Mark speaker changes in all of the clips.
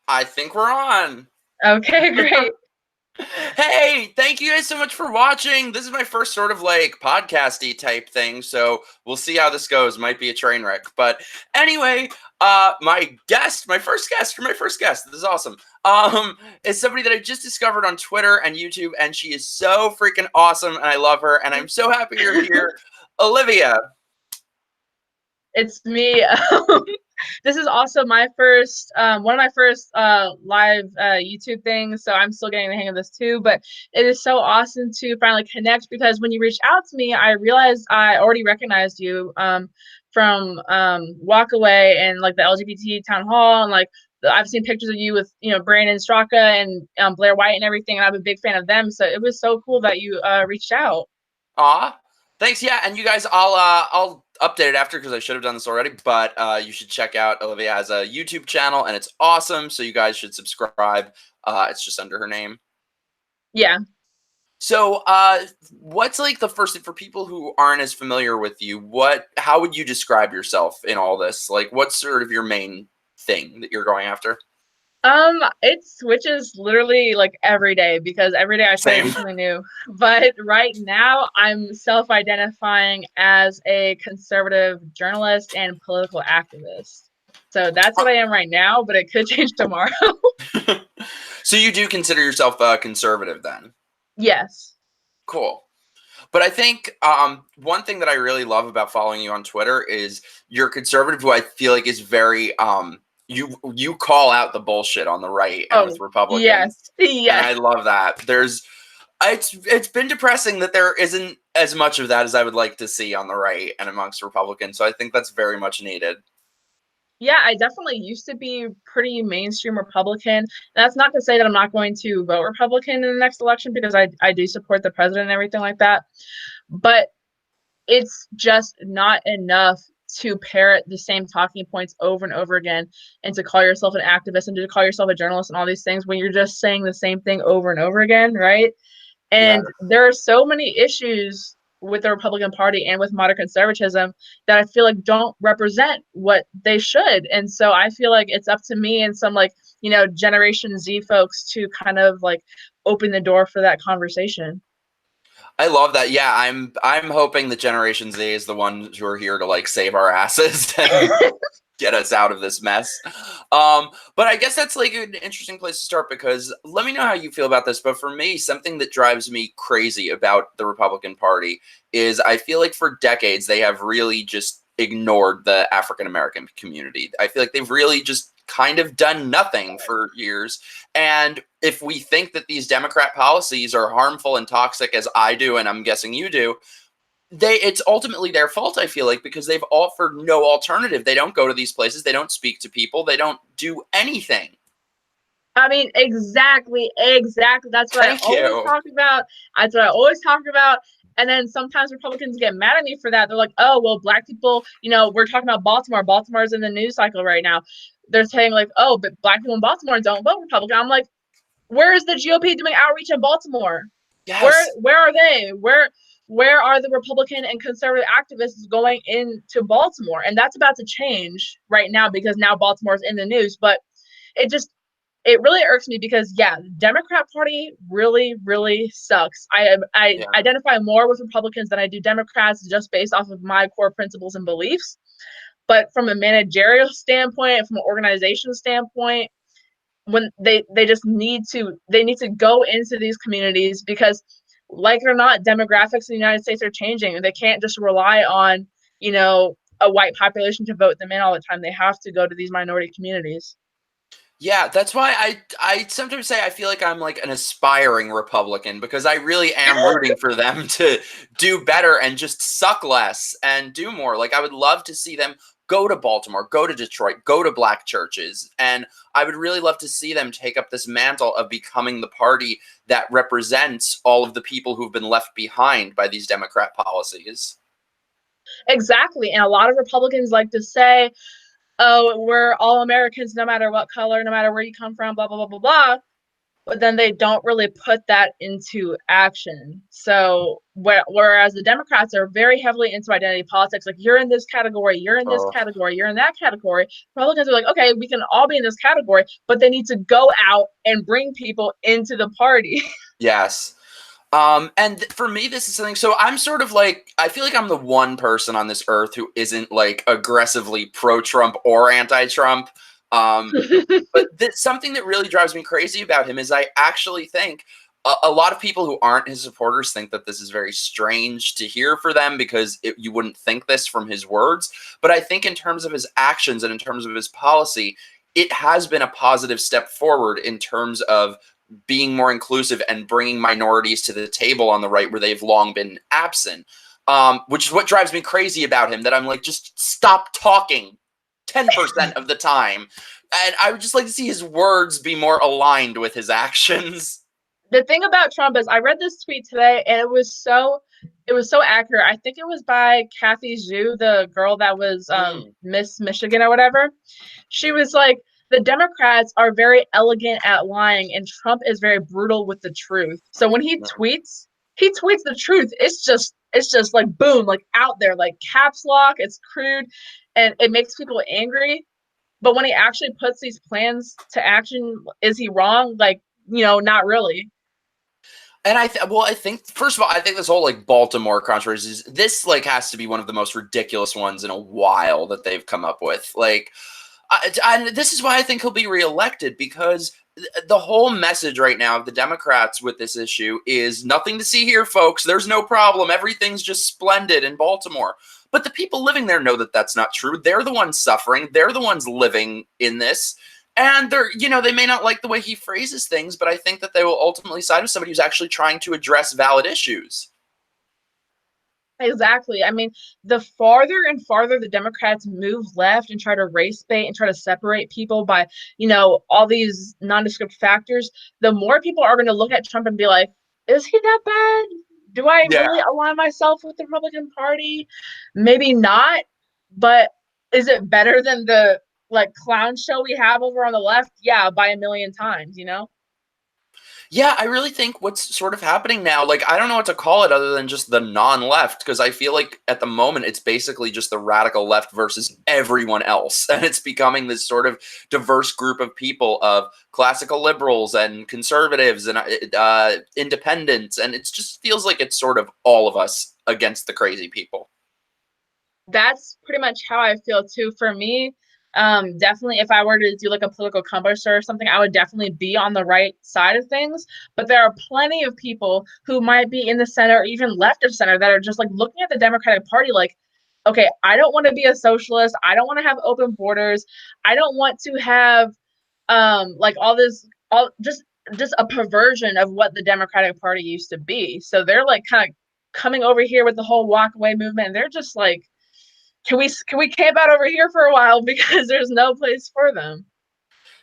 Speaker 1: I think we're on.
Speaker 2: Okay, great.
Speaker 1: Hey, thank you guys so much for watching. This is my first sort of like podcasty type thing, so we'll see how this goes. Might be a train wreck, but anyway, my first guest, this is awesome. Is somebody that I just discovered on Twitter and YouTube, and she is so freaking awesome, and I love her, and I'm so happy you're here, Olivia.
Speaker 2: It's me. This is also my first, one of my first live YouTube things, so I'm still getting the hang of this too. But it is so awesome to finally connect because when you reached out to me, I realized I already recognized you from Walk Away and like the LGBT town hall, and like I've seen pictures of you with Brandon Straka and Blair White and everything, and I'm a big fan of them. So it was so cool that you reached out.
Speaker 1: Aw, thanks. Yeah, and you guys, I'll update it after because I should have done this already. But you should check out Olivia has a YouTube channel and it's awesome. So you guys should subscribe. It's just under her name.
Speaker 2: Yeah.
Speaker 1: So, what's like the first thing for people who aren't as familiar with you? How would you describe yourself in all this? Like, what's sort of your main thing that you're going after?
Speaker 2: It switches literally like every day because every day I try to do
Speaker 1: Same.
Speaker 2: something new. But right now I'm self-identifying as a conservative journalist and political activist. So that's what I am right now, but it could change tomorrow.
Speaker 1: So you do consider yourself conservative then?
Speaker 2: Yes.
Speaker 1: Cool. But I think one thing that I really love about following you on Twitter is you're conservative, who I feel like is very you call out the bullshit on the right and with
Speaker 2: Oh, yes.
Speaker 1: Republicans, and
Speaker 2: Yes.
Speaker 1: I love that. It's been depressing that there isn't as much of that as I would like to see on the right and amongst Republicans. So I think that's very much needed.
Speaker 2: Yeah, I definitely used to be pretty mainstream Republican. That's not to say that I'm not going to vote Republican in the next election because I do support the president and everything like that. But it's just not enough to parrot the same talking points over and over again and to call yourself an activist and to call yourself a journalist and all these things when you're just saying the same thing over and over again, right?
Speaker 1: Yeah.
Speaker 2: And there are so many issues with the Republican Party and with modern conservatism that I feel like don't represent what they should. And so I feel like it's up to me and some like, Generation Z folks to kind of like open the door for that conversation.
Speaker 1: I love that. Yeah, I'm hoping that Generation Z is the ones who are here to like save our asses and get us out of this mess. But I guess that's like an interesting place to start because let me know how you feel about this. But for me, something that drives me crazy about the Republican Party is I feel like for decades they have really just ignored the African American community. I feel like they've really just kind of done nothing for years. And if we think that these Democrat policies are harmful and toxic, as I do, and I'm guessing you do, it's ultimately their fault, I feel like, because they've offered no alternative. They don't go to these places, they don't speak to people, they don't do anything.
Speaker 2: I mean, exactly. That's what I
Speaker 1: Thank
Speaker 2: always
Speaker 1: you.
Speaker 2: talk about. That's what I always talk about. And then sometimes Republicans get mad at me for that. They're like, oh, well, Black people, we're talking about Baltimore. Baltimore's in the news cycle right now. They're saying, like, oh, but Black people in Baltimore don't vote Republican. I'm like, where is the GOP doing outreach in Baltimore?
Speaker 1: Yes.
Speaker 2: Where are they? Where are the Republican and conservative activists going into Baltimore? And that's about to change right now because now Baltimore's in the news. But it just it really irks me because the Democrat Party really sucks. I
Speaker 1: Yeah.
Speaker 2: identify more with Republicans than I do Democrats just based off of my core principles and beliefs. But from a managerial standpoint, from an organization standpoint, when they just need to go into these communities because, like it or not, demographics in the United States are changing, and they can't just rely on a white population to vote them in all the time. They have to go to these minority communities.
Speaker 1: Yeah, that's why I sometimes say I feel like I'm like an aspiring Republican because I really am rooting for them to do better and just suck less and do more. Like I would love to see them go to Baltimore, go to Detroit, go to Black churches, and I would really love to see them take up this mantle of becoming the party that represents all of the people who've been left behind by these Democrat policies.
Speaker 2: Exactly. And a lot of Republicans like to say, oh, we're all Americans no matter what color, no matter where you come from, blah, blah, blah, blah, blah. but then they don't really put that into action. So whereas the Democrats are very heavily into identity politics, like you're in this category, you're in this
Speaker 1: Oh,
Speaker 2: category, you're in that category. Republicans are like, okay, we can all be in this category, but they need to go out and bring people into the party.
Speaker 1: yes. And for me, this is something. So I'm sort of like, I feel like I'm the one person on this earth who isn't like aggressively pro-Trump or anti-Trump. Um, but something that really drives me crazy about him is I actually think a lot of people who aren't his supporters think that this is very strange to hear for them because you wouldn't think this from his words. But I think in terms of his actions and in terms of his policy, it has been a positive step forward in terms of being more inclusive and bringing minorities to the table on the right where they've long been absent. Which is what drives me crazy about him, that I'm like, just stop talking 10% of the time. And I would just like to see his words be more aligned with his actions.
Speaker 2: The thing about Trump is I read this tweet today and it was so accurate. I think it was by Kathy Zhu, the girl that was
Speaker 1: Mm.
Speaker 2: Miss Michigan or whatever. She was like, the Democrats are very elegant at lying and Trump is very brutal with the truth. So when he tweets the truth. It's just like boom, like out there, like caps lock, it's crude and it makes people angry. But when he actually puts these plans to action, is he wrong? Like, not really.
Speaker 1: And I think first of all, I think this whole like Baltimore controversy this like has to be one of the most ridiculous ones in a while that they've come up with. Like, this is why I think he'll be reelected, because the whole message right now of the Democrats with this issue is nothing to see here, folks. There's no problem. Everything's just splendid in Baltimore. But the people living there know that that's not true. They're the ones suffering. They're the ones living in this. And they may not like the way he phrases things, but I think that they will ultimately side with somebody who's actually trying to address valid issues.
Speaker 2: Exactly. I mean, the farther and farther the Democrats move left and try to race bait and try to separate people by, all these nondescript factors, the more people are going to look at Trump and be like, is he that bad? Do I
Speaker 1: Yeah.
Speaker 2: really align myself with the Republican Party? Maybe not, but is it better than the like clown show we have over on the left? Yeah, by a million times.
Speaker 1: Yeah, I really think what's sort of happening now, like, I don't know what to call it other than just the non left, because I feel like at the moment it's basically just the radical left versus everyone else. And it's becoming this sort of diverse group of people of classical liberals and conservatives and independents. And it just feels like it's sort of all of us against the crazy people.
Speaker 2: That's pretty much how I feel too. For me, definitely if I were to do like a political compass or something, I would definitely be on the right side of things. But there are plenty of people who might be in the center or even left of center that are just like looking at the Democratic Party like, okay, I don't want to be a socialist. I don't want to have open borders. I don't want to have like all just a perversion of what the Democratic Party used to be. So they're like kind of coming over here with the whole walk away movement. And they're just like, can we camp out over here for a while because there's no place for them.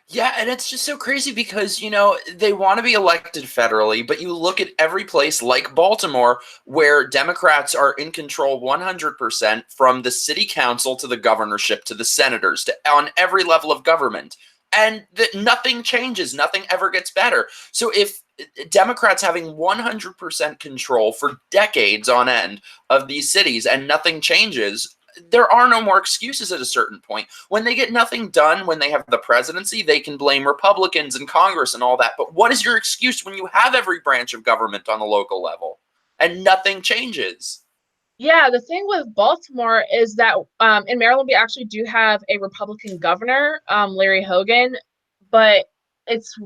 Speaker 1: Yeah, and it's just so crazy because, they want to be elected federally, but you look at every place like Baltimore where Democrats are in control 100% from the city council to the governorship to the senators to on every level of government. And that nothing changes, nothing ever gets better. So if Democrats having 100% control for decades on end of these cities and nothing changes, there are no more excuses at a certain point. When they get nothing done, when they have the presidency, they can blame Republicans and Congress and all that. But what is your excuse when you have every branch of government on the local level and nothing changes?
Speaker 2: Yeah, the thing with Baltimore is that in Maryland we actually do have a Republican governor, Larry Hogan, but it's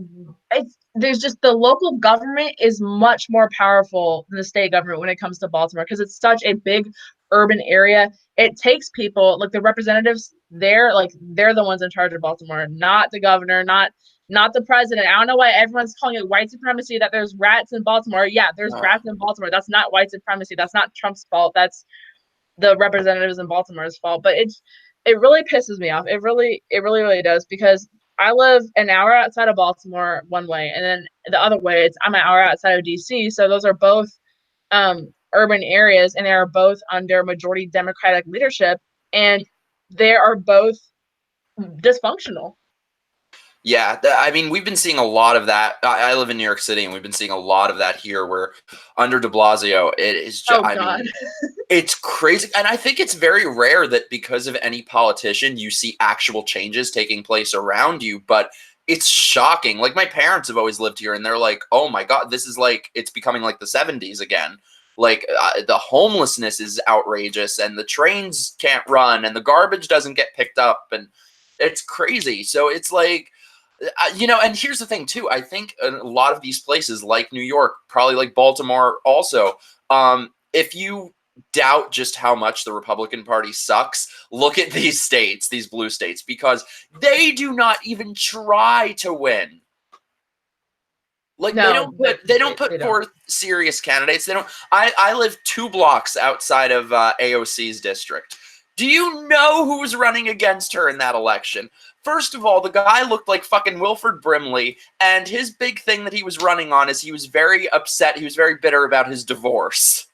Speaker 2: it's there's just the local government is much more powerful than the state government when it comes to Baltimore because it's such a big urban area. It takes people like the representatives there, like they're the ones in charge of Baltimore, not the governor, not the president. I don't know why everyone's calling it white supremacy, that there's rats in Baltimore. Yeah, there's
Speaker 1: Uh,
Speaker 2: rats in Baltimore. That's not white supremacy. That's not Trump's fault. That's the representatives in Baltimore's fault. But it really pisses me off. It really does because I live an hour outside of Baltimore one way, and then the other way I'm an hour outside of DC. So those are both urban areas, and they are both under majority Democratic leadership, and they are both dysfunctional.
Speaker 1: Yeah, I mean, we've been seeing a lot of that. I live in New York City, and we've been seeing a lot of that here. Where under De Blasio, it is just,
Speaker 2: Oh
Speaker 1: I
Speaker 2: God.
Speaker 1: mean, it's crazy. And I think it's very rare that because of any politician, you see actual changes taking place around you. But it's shocking. Like, my parents have always lived here, and they're like, oh my God, this is like, it's becoming like the 70s again. Like, the homelessness is outrageous, and the trains can't run, and the garbage doesn't get picked up. And it's crazy. So it's like, and here's the thing too. I think a lot of these places, like New York, probably like Baltimore, also, if you doubt just how much the Republican Party sucks, look at these states, these blue states, because they do not even try to win. Like, they
Speaker 2: No,
Speaker 1: don't put
Speaker 2: they don't.
Speaker 1: forth serious candidates. They don't. I live 2 blocks outside of AOC's district. Do you know who was running against her in that election? First of all, the guy looked like fucking Wilford Brimley, and his big thing that he was running on is he was very upset. He was very bitter about his divorce.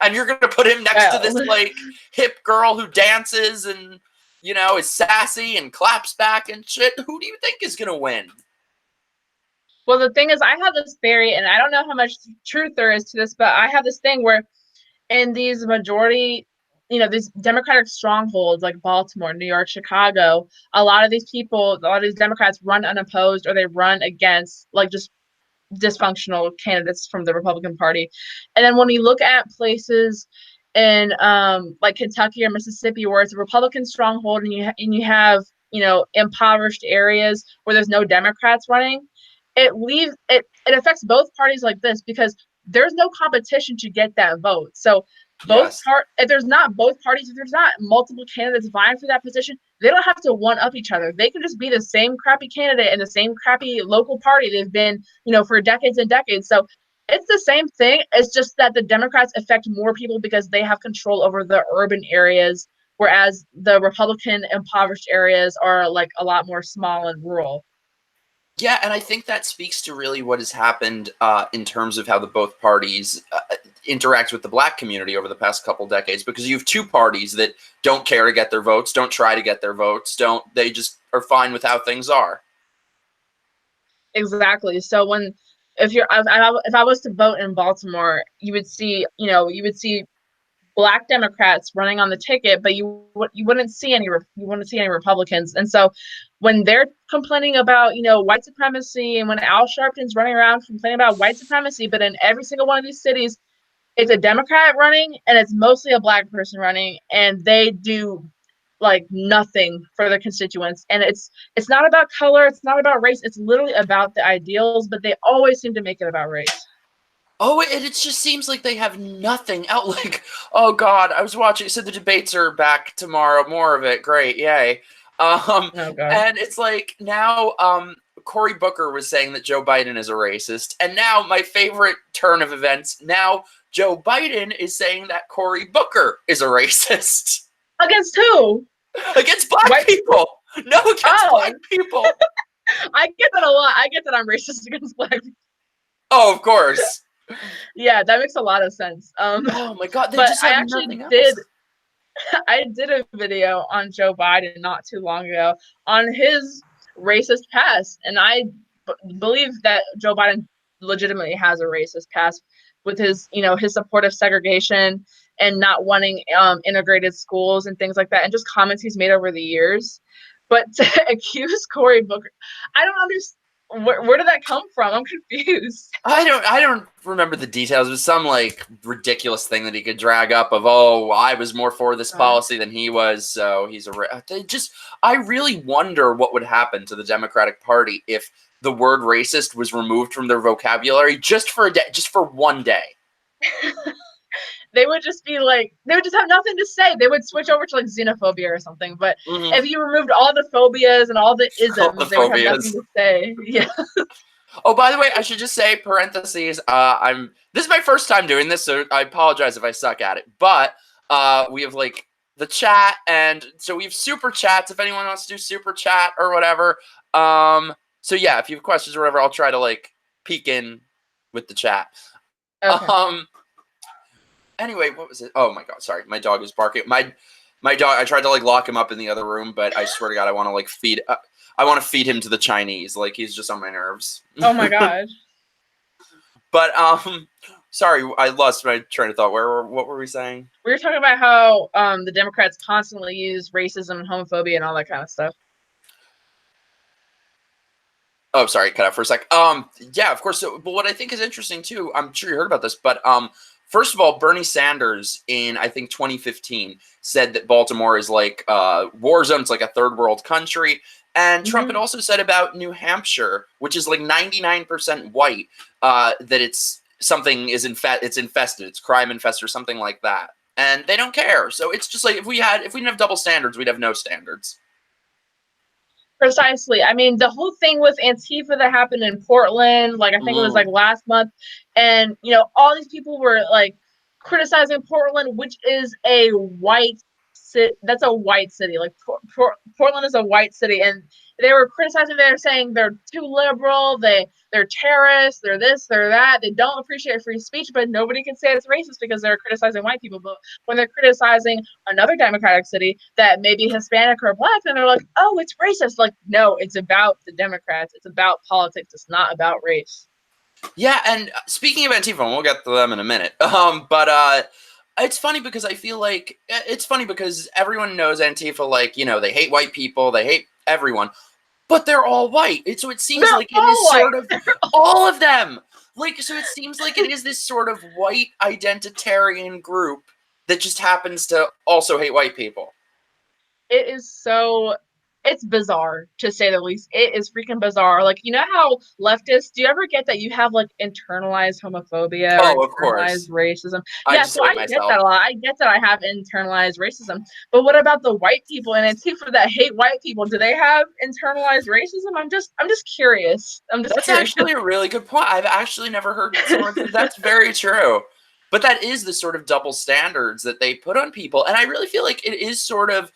Speaker 1: And you're going to put him next to
Speaker 2: Well,
Speaker 1: this, like, hip girl who dances and, is sassy and claps back and shit. Who do you think is going to win?
Speaker 2: well, the thing is, I have this theory, and I don't know how much truth there is to this, but I have this thing where in these majority, these Democratic strongholds like Baltimore, New York, Chicago, a lot of these people, a lot of these Democrats run unopposed or they run against like just dysfunctional candidates from the Republican Party. And then when we look at places in like Kentucky or Mississippi where it's a Republican stronghold and you have impoverished areas where there's no Democrats running, it affects both parties like this because there's no competition to get that vote. So
Speaker 1: Yes.
Speaker 2: if there's not both parties, if there's not multiple candidates vying for that position, they don't have to one up each other. They can just be the same crappy candidate and the same crappy local party they've been, for decades and decades. So it's the same thing. It's just that the Democrats affect more people because they have control over the urban areas, whereas the Republican impoverished areas are like a lot more small and rural.
Speaker 1: Yeah, and I think that speaks to really what has happened in terms of how the both parties interact with the Black community over the past couple decades, because you have 2 parties that don't care to get their votes, don't try to get their votes, they just are fine with how things are.
Speaker 2: Exactly. So if I was to vote in Baltimore, you would see Black Democrats running on the ticket, but you wouldn't see any Republicans. And so when they're complaining about white supremacy, and when Al Sharpton's running around complaining about white supremacy, but in every single one of these cities, it's a Democrat running and it's mostly a Black person running, and they do like nothing for their constituents. And it's not about color, it's not about race, it's literally about the ideals, but they always seem to make it about race.
Speaker 1: Oh, and it just seems like they have nothing out. Like, oh God, I was watching. So the debates are back tomorrow. More of it. Great, yay.
Speaker 2: Oh God.
Speaker 1: And it's like now, Cory Booker was saying that Joe Biden is a racist, and now my favorite turn of events. Now Joe Biden is saying that Cory Booker is a racist
Speaker 2: Against who?
Speaker 1: against Black
Speaker 2: White
Speaker 1: people. No, against Black
Speaker 2: Oh,
Speaker 1: people.
Speaker 2: I get that a lot. I get that I'm racist against Black people.
Speaker 1: Oh, of course.
Speaker 2: Yeah, that makes a lot of sense.
Speaker 1: Oh my God, they
Speaker 2: But
Speaker 1: just
Speaker 2: I
Speaker 1: have
Speaker 2: actually
Speaker 1: nothing else.
Speaker 2: did I did a video on Joe Biden not too long ago on his racist past, and I believe that Joe Biden legitimately has a racist past with his support of segregation and not wanting integrated schools and things like that, and just comments he's made over the years. But to accuse Cory Booker, I don't understand. Where did that come from? I'm confused.
Speaker 1: I don't remember the details. It was some like ridiculous thing that he could drag up of, oh, I was more for this policy than he was, so he's I really wonder what would happen to the Democratic Party if the word racist was removed from their vocabulary just for a day, just for one day.
Speaker 2: They would just be like, they would just have nothing to say. They would switch over to like xenophobia or something. But if you removed all the phobias and all the
Speaker 1: All the
Speaker 2: isms, they would have nothing
Speaker 1: phobias.
Speaker 2: to say. Yeah.
Speaker 1: Oh, by the way, I should just say, parentheses, this is my first time doing this, so I apologize if I suck at it. But we have like the chat, and so we have super chats if anyone wants to do super chat or whatever. So yeah, if you have questions or whatever, I'll try to like peek in with the chat.
Speaker 2: Okay.
Speaker 1: Anyway, what was it? Oh my God, sorry, my dog was barking. My dog. I tried to like lock him up in the other room, but I swear to God, I want to like feed. I want to feed him to the Chinese. Like, he's just on my nerves.
Speaker 2: Oh my god.
Speaker 1: But sorry, I lost my train of thought. What were we saying?
Speaker 2: We were talking about how the Democrats constantly use racism and homophobia and all that kind of stuff.
Speaker 1: Oh, sorry, cut out for a sec. Yeah, of course. So, but what I think is interesting too, I'm sure you heard about this, but first of all, Bernie Sanders in I think 2015 said that Baltimore is like war zone. It's like a third world country. And Trump had also said about New Hampshire, which is like 99% white, that it's infested, it's crime infested or something like that. And they don't care. So it's just like if we didn't have double standards, we'd have no standards.
Speaker 2: Precisely. I mean, the whole thing with Antifa that happened in Portland, like I think it was like last month, and all these people were like criticizing Portland, which is a white city. That's a white city. Like Portland is a white city, and they were criticizing. They're saying they're too liberal. They're terrorists. They're this. They're that. They don't appreciate free speech, but nobody can say it's racist because they're criticizing white people. But when they're criticizing another Democratic city that may be Hispanic or Black, and they're like, "Oh, it's racist." Like, no, it's about the Democrats. It's about politics. It's not about race.
Speaker 1: Yeah, and speaking of Antifa, we'll get to them in a minute. But it's funny because I feel like everyone knows Antifa. Like, they hate white people, they hate everyone, but they're all white. So it seems like it is sort of all of them. Like, so it seems like it is this sort of white identitarian group that just happens to also hate white people.
Speaker 2: It is so, it's bizarre to say the least. It is freaking bizarre. Like, how leftists, do you ever get that you have like internalized homophobia or
Speaker 1: Oh, of course.
Speaker 2: internalized racism?
Speaker 1: I
Speaker 2: So I get
Speaker 1: myself.
Speaker 2: that a lot. I get that I have internalized racism. But what about the white people in Antifa that hate white people? Do they have internalized racism? I'm just curious.
Speaker 1: That's
Speaker 2: curious.
Speaker 1: actually a really good point. I've actually never heard someone. That's very true. But that is the sort of double standards that they put on people. And I really feel like it is sort of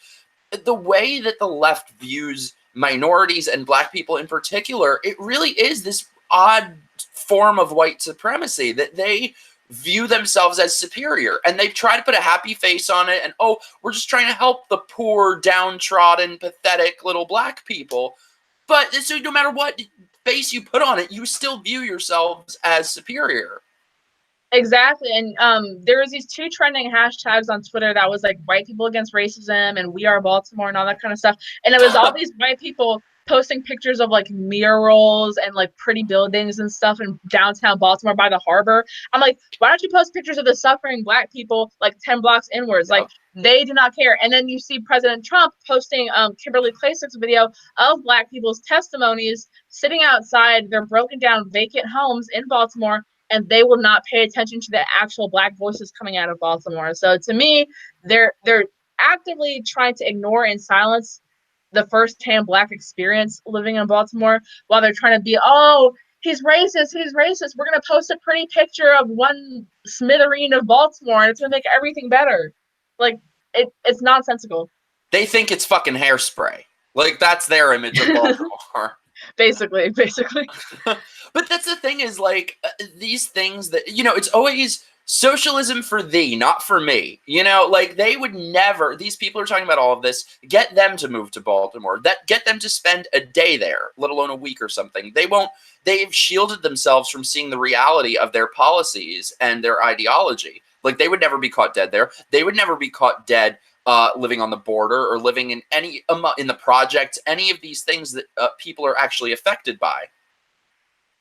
Speaker 1: the way that the left views minorities and Black people in particular. It really is this odd form of white supremacy that they view themselves as superior, and they try to put a happy face on it, and we're just trying to help the poor, downtrodden, pathetic little Black people. But so no matter what face you put on it, you still view yourselves as superior.
Speaker 2: Exactly. And there was these two trending hashtags on Twitter that was like white people against racism and we are Baltimore and all that kind of stuff. And it was all these white people posting pictures of like murals and like pretty buildings and stuff in downtown Baltimore by the harbor. I'm like, why don't you post pictures of the suffering Black people like 10 blocks inwards? Like, they do not care. And then you see President Trump posting Kimberly Klasick's video of Black people's testimonies sitting outside their broken down vacant homes in Baltimore, and they will not pay attention to the actual Black voices coming out of Baltimore. So to me, they're actively trying to ignore and silence the firsthand Black experience living in Baltimore, while they're trying to be, he's racist, we're going to post a pretty picture of one smithereen of Baltimore and it's going to make everything better. Like, it's nonsensical.
Speaker 1: They think it's fucking Hairspray. Like, that's their image of Baltimore.
Speaker 2: Basically.
Speaker 1: But that's the thing is, like, these things that, it's always socialism for thee, not for me. Like, they would never, these people are talking about all of this, get them to move to Baltimore, get them to spend a day there, let alone a week or something. They've shielded themselves from seeing the reality of their policies and their ideology. Like, they would never be caught dead there. They would never be caught dead living on the border or living in in the projects, any of these things that people are actually affected by.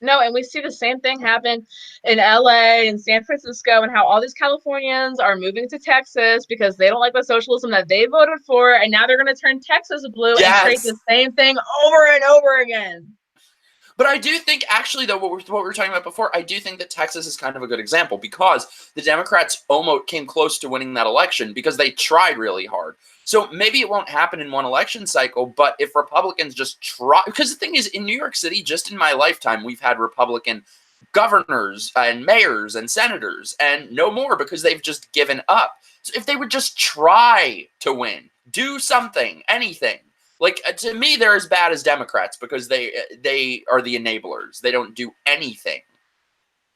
Speaker 2: No, and we see the same thing happen in LA and San Francisco, and how all these Californians are moving to Texas because they don't like the socialism that they voted for, and now they're going to turn Texas blue and create the same thing over and over again.
Speaker 1: But I do think, actually, though, what we were talking about before, I do think that Texas is kind of a good example because the Democrats almost came close to winning that election because they tried really hard. So maybe it won't happen in one election cycle, but if Republicans just try, because the thing is, in New York City, just in my lifetime, we've had Republican governors and mayors and senators, and no more because they've just given up. So if they would just try to win, do something, anything. Like, to me, they're as bad as Democrats because they are the enablers. They don't do anything.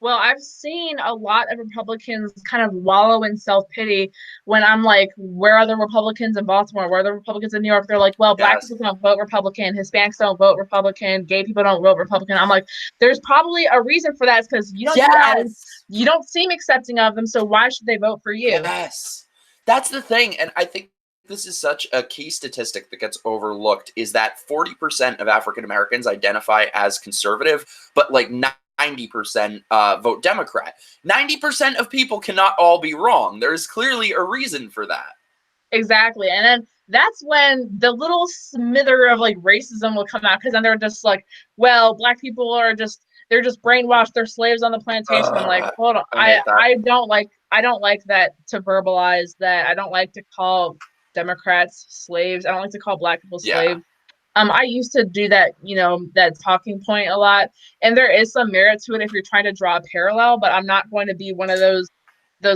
Speaker 2: Well, I've seen a lot of Republicans kind of wallow in self-pity when I'm like, where are the Republicans in Baltimore? Where are the Republicans in New York? They're like, well, Black
Speaker 1: Yes.
Speaker 2: people don't vote Republican, Hispanics don't vote Republican, gay people don't vote Republican. I'm like, there's probably a reason for that. It's because
Speaker 1: Yes.
Speaker 2: you don't seem accepting of them, so why should they vote for you?
Speaker 1: Yes. That's the thing. And I think this is such a key statistic that gets overlooked is that 40% of African Americans identify as conservative, but like 90% vote Democrat. 90% of people cannot all be wrong. There's clearly a reason for that.
Speaker 2: Exactly. And then that's when the little smither of like racism will come out because then they're just like, well, Black people are just they're just brainwashed, they're slaves on the plantation. I'm like, hold on.
Speaker 1: I hate that.
Speaker 2: I don't like that to verbalize that. I don't like to call Democrats slaves. I don't like to call Black people
Speaker 1: Yeah.
Speaker 2: slaves. I used to do that, that talking point a lot, and there is some merit to it if you're trying to draw a parallel, but I'm not going to be one of those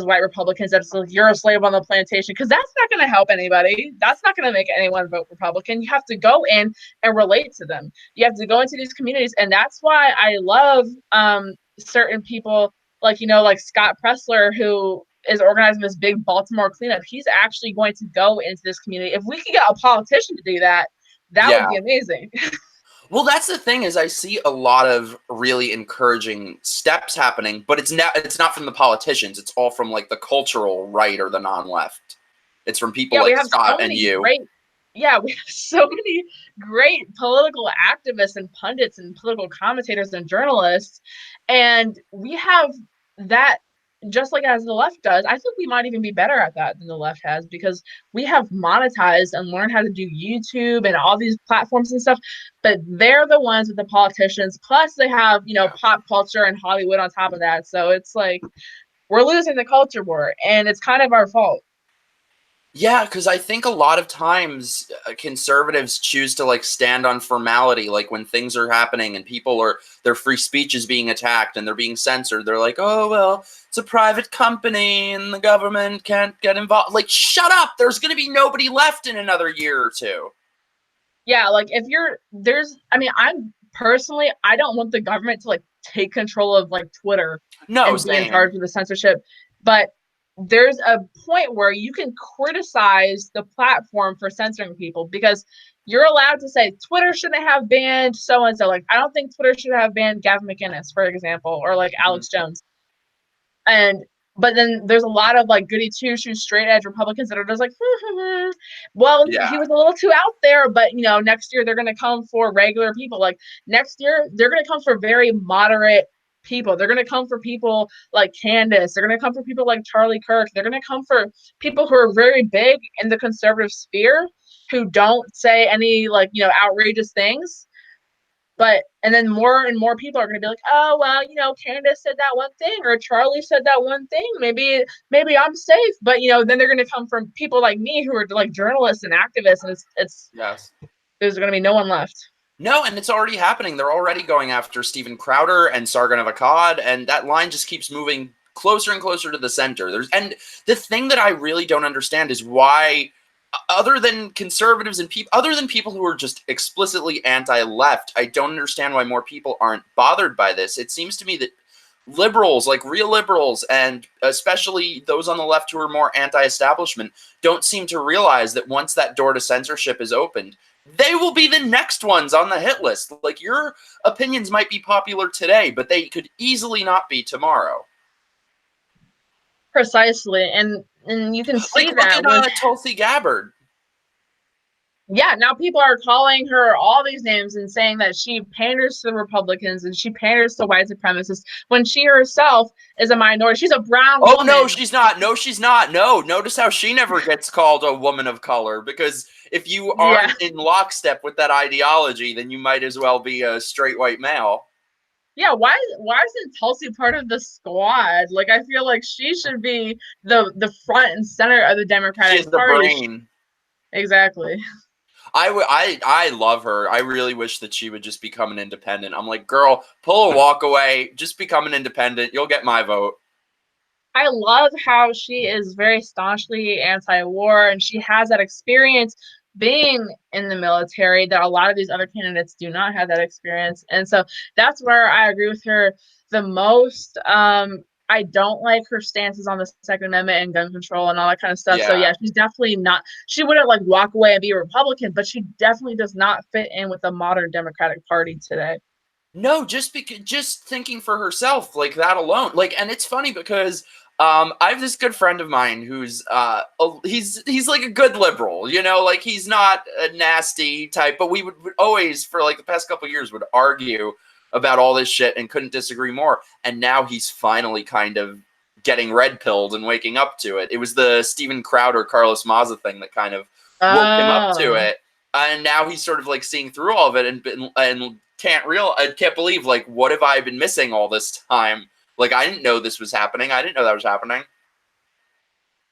Speaker 2: white Republicans that's like, you're a slave on the plantation, because that's not going to help anybody. That's not going to make anyone vote Republican. You have to go in and relate to them. You have to go into these communities, and that's why I love certain people like Scott Pressler, who is organizing this big Baltimore cleanup. He's actually going to go into this community. If we could get a politician to do that, that would
Speaker 1: Yeah.
Speaker 2: be amazing.
Speaker 1: Well, that's the thing is I see a lot of really encouraging steps happening, but it's not from the politicians. It's all from like the cultural right or the non-left. It's from people
Speaker 2: Yeah, we
Speaker 1: like
Speaker 2: have so
Speaker 1: Scott and
Speaker 2: many
Speaker 1: you.
Speaker 2: great yeah, we have so many great political activists and pundits and political commentators and journalists. And we have that just like as the left does. I think we might even be better at that than the left has because we have monetized and learned how to do YouTube and all these platforms and stuff. But they're the ones with the politicians. Plus, they have,
Speaker 1: Yeah.
Speaker 2: pop culture and Hollywood on top of that. So it's like we're losing the culture war, and it's kind of our fault.
Speaker 1: Yeah, because I think a lot of times conservatives choose to like stand on formality, like when things are happening and their free speech is being attacked and they're being censored. They're like, oh, well, it's a private company and the government can't get involved. Like, shut up. There's going to be nobody left in another year or two.
Speaker 2: Yeah, like if you're there's I mean, I'm personally I don't want the government to like take control of like Twitter
Speaker 1: No,
Speaker 2: and be in
Speaker 1: same.
Speaker 2: charge of the censorship, but there's a point where you can criticize the platform for censoring people because you're allowed to say Twitter shouldn't have banned so and so. Like I don't think Twitter should have banned Gavin McInnes, for example, or like
Speaker 1: Mhm.
Speaker 2: Alex Jones. And but then there's a lot of like goody two shoes straight edge Republicans that are just like, well,
Speaker 1: Yeah.
Speaker 2: he was a little too out there, but next year they're going to come for regular people. Like next year they're going to come for very moderate people. They're going to come for people like Candace. They're going to come for people like Charlie Kirk. They're going to come for people who are very big in the conservative sphere who don't say any like outrageous things, but and then more and more people are going to be like, oh well, Candace said that one thing or Charlie said that one thing. Maybe I'm safe, but then they're going to come from people like me who are like journalists and activists, and it's
Speaker 1: Yes.
Speaker 2: there's going to be no one left.
Speaker 1: No, and it's already happening. They're already going after Steven Crowder and Sargon of Akkad, and that line just keeps moving closer and closer to the center. And the thing that I really don't understand is why, other than conservatives and other than people who are just explicitly anti-left, I don't understand why more people aren't bothered by this. It seems to me that liberals, like real liberals, and especially those on the left who are more anti-establishment, don't seem to realize that once that door to censorship is opened, they will be the next ones on the hit list. Like your opinions might be popular today, but they could easily not be tomorrow.
Speaker 2: Precisely, and you can
Speaker 1: Like
Speaker 2: see
Speaker 1: look
Speaker 2: that
Speaker 1: at
Speaker 2: with
Speaker 1: Tulsi Gabbard.
Speaker 2: yeah, now people are calling her all these names and saying that she panders to the Republicans and she panders to white supremacists when she herself is a minority. She's a brown
Speaker 1: Oh no,
Speaker 2: woman.
Speaker 1: she's not. No, she's not. No, notice how she never gets called a woman of color, because if you
Speaker 2: Yeah.
Speaker 1: aren't in lockstep with that ideology, then you might as well be a straight white male.
Speaker 2: Yeah, why isn't Tulsi part of the squad? Like I feel like she should be the front and center of the
Speaker 1: She is
Speaker 2: Democratic
Speaker 1: the
Speaker 2: Party.
Speaker 1: brain.
Speaker 2: Exactly.
Speaker 1: I love her. I really wish that she would just become an independent. I'm like, girl, pull a walk away, just become an independent. You'll get my vote.
Speaker 2: I love how she is very staunchly anti-war and she has that experience being in the military that a lot of these other candidates do not have that experience. And so that's where I agree with her the most. I don't like her stances on the Second Amendment and gun control and all that kind of stuff. So yeah,
Speaker 1: Yeah.
Speaker 2: she's definitely not. She wouldn't like walk away and be a Republican, but she definitely does not fit in with the modern Democratic Party today.
Speaker 1: No, just thinking for herself, like that alone. Like, and it's funny because I have this good friend of mine who's he's like a good liberal, you know, like he's not a nasty type, but would always for like the past couple of years would argue about all this shit and couldn't disagree more. And now he's finally kind of getting red pilled and waking up to it. It was the Steven Crowder Carlos Maza thing that kind of woke him up to
Speaker 2: Oh.
Speaker 1: it, and now he's sort of like seeing through all of it and I can't believe, like, what have I been missing all this time? Like, I didn't know this was happening. I didn't know that was happening.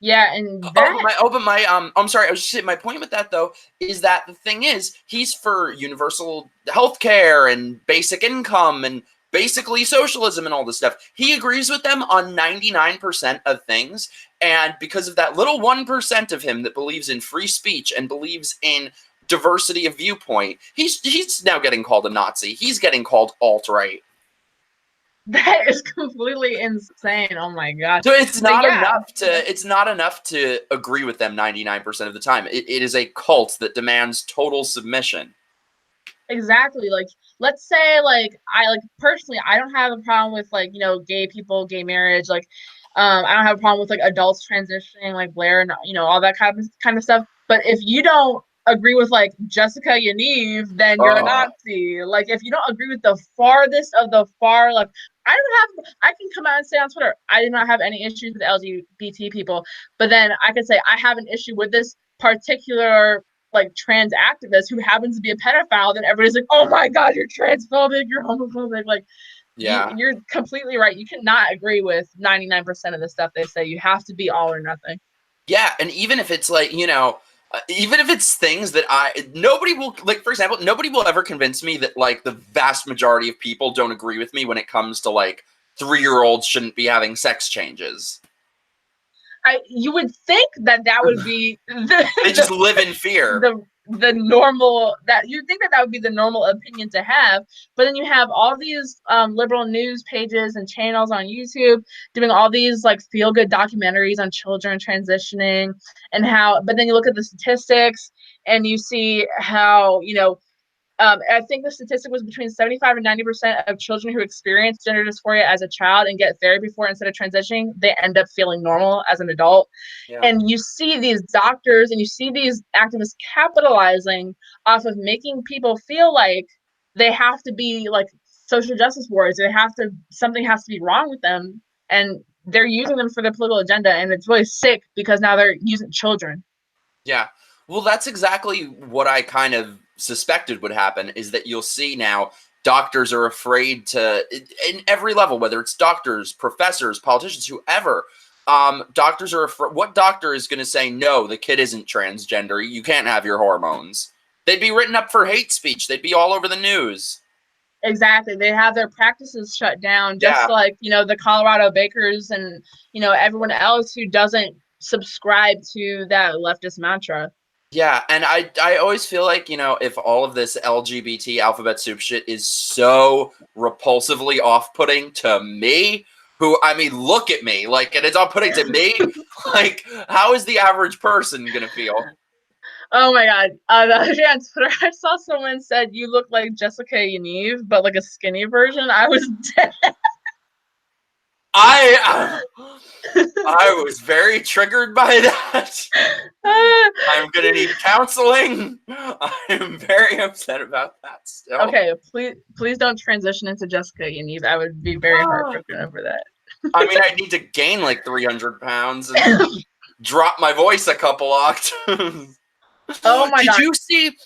Speaker 2: Yeah, and
Speaker 1: Oh,
Speaker 2: that
Speaker 1: but my I'm sorry. I was just saying, my point with that though is that the thing is he's for universal health care and basic income and basically socialism and all this stuff. He agrees with them on 99% of things, and because of that little 1% of him that believes in free speech and believes in diversity of viewpoint, he's now getting called a Nazi. He's getting called alt-right.
Speaker 2: that is completely insane. Oh my god.
Speaker 1: So it's
Speaker 2: But
Speaker 1: not
Speaker 2: yeah,
Speaker 1: enough to agree with them 99% of the time. It is a cult that demands total submission.
Speaker 2: exactly. Like, let's say, like, I like personally, I don't have a problem with like, gay people, gay marriage. Like, I don't have a problem with like adults transitioning, like Blair and all that kind of stuff. But if you don't agree with like Jessica Yaniv, then you're a
Speaker 1: Uh,
Speaker 2: Nazi. Like, if you don't agree with the farthest of the far left, I can come out and say on Twitter, I do not have any issues with LGBT people, but then I could say I have an issue with this particular like trans activist who happens to be a pedophile, then everybody's like, "Oh my god, you're transphobic, you're homophobic." Like
Speaker 1: yeah.
Speaker 2: you're completely right. You cannot agree with 99% of the stuff they say. You have to be all or nothing.
Speaker 1: Yeah, and even if it's like, even if it's things that nobody will, like, for example, nobody will ever convince me that, like, the vast majority of people don't agree with me when it comes to, like, 3-year-olds shouldn't be having sex changes.
Speaker 2: You would think that would be
Speaker 1: They just live in fear.
Speaker 2: the normal, that you think that would be the normal opinion to have, but then you have all these liberal news pages and channels on YouTube doing all these like feel good documentaries on children transitioning and how, but then you look at the statistics and you see how I think the statistic was between 75 and 90% of children who experience gender dysphoria as a child and get therapy for it instead of transitioning, they end up feeling normal as an adult.
Speaker 1: Yeah.
Speaker 2: And you see these doctors and you see these activists capitalizing off of making people feel like they have to be like social justice warriors. Something has to be wrong with them. And they're using them for their political agenda. And it's really sick because now they're using children.
Speaker 1: Yeah. Well, that's exactly what I kind of suspected would happen, is that you'll see now doctors are afraid to, in every level, whether it's doctors, professors, politicians, whoever, doctors are afraid. What doctor is going to say, no, the kid isn't transgender, you can't have your hormones? They'd be written up for hate speech. They'd be all over the news.
Speaker 2: Exactly. They have their practices shut down, just
Speaker 1: Yeah.
Speaker 2: like, the Colorado bakers and, everyone else who doesn't subscribe to that leftist mantra.
Speaker 1: Yeah, and I always feel like, if all of this LGBT alphabet soup shit is so repulsively off-putting to me, who, I mean, look at me, like, and it's off-putting to me, like, how is the average person gonna feel?
Speaker 2: Oh my God. The other day on Twitter, I saw someone said you look like Jessica Yaniv, but like a skinny version. I was dead.
Speaker 1: I I was very triggered by that. I'm gonna need counseling. I'm very upset about that still.
Speaker 2: Okay, please don't transition into Jessica Yaniv. I would be very heartbroken over that.
Speaker 1: I mean, I need to gain like 300 pounds and drop my voice a couple octaves.
Speaker 2: Oh my God.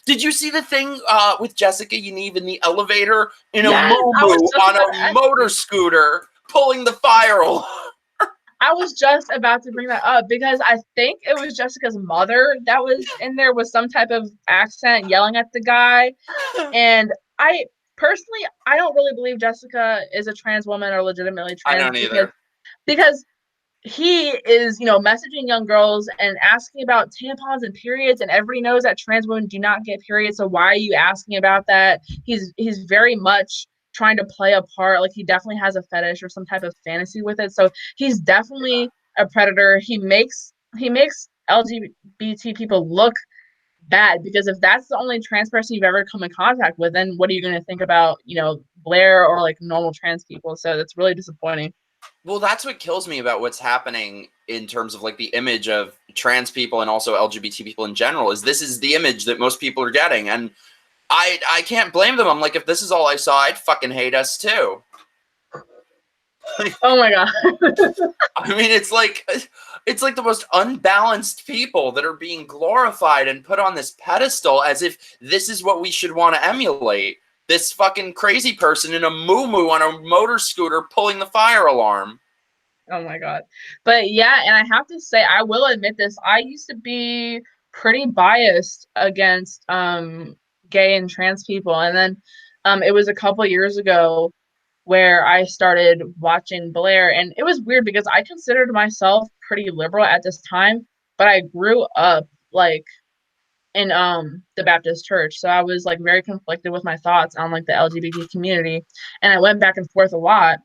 Speaker 1: Did you see the thing with Jessica Yaniv in the elevator in a
Speaker 2: Yes, I was
Speaker 1: moo
Speaker 2: just
Speaker 1: on
Speaker 2: about to
Speaker 1: a
Speaker 2: ask
Speaker 1: motor
Speaker 2: you.
Speaker 1: scooter pulling the fire alarm?
Speaker 2: I was just about to bring that up because I think it was Jessica's mother that was in there with some type of accent yelling at the guy. And I personally, I don't really believe Jessica is a trans woman or legitimately
Speaker 1: I
Speaker 2: trans
Speaker 1: don't either.
Speaker 2: because he is, you know, messaging young girls and asking about tampons and periods, and everybody knows that trans women do not get periods, so why are you asking about that? He's very much trying to play a part, like he definitely has a fetish or some type of fantasy with it. So he's definitely a predator. He makes LGBT people look bad, because if that's the only trans person you've ever come in contact with, then what are you going to think about, you know, Blair or like normal trans people? So that's really disappointing.
Speaker 1: Well, that's what kills me about what's happening in terms of like the image of trans people and also LGBT people in general, is this is the image that most people are getting. And I can't blame them. I'm like, if this is all I saw, I'd fucking hate us too.
Speaker 2: Oh my god.
Speaker 1: I mean, it's like the most unbalanced people that are being glorified and put on this pedestal as if this is what we should want to emulate. This fucking crazy person in a moo-moo on a motor scooter pulling the fire alarm.
Speaker 2: Oh my god. But yeah, and I have to say, I will admit this, I used to be pretty biased against gay and trans people. And then it was a couple years ago where I started watching Blair, and it was weird because I considered myself pretty liberal at this time, but I grew up like in the Baptist church. So I was like very conflicted with my thoughts on like the LGBT community. And I went back and forth a lot.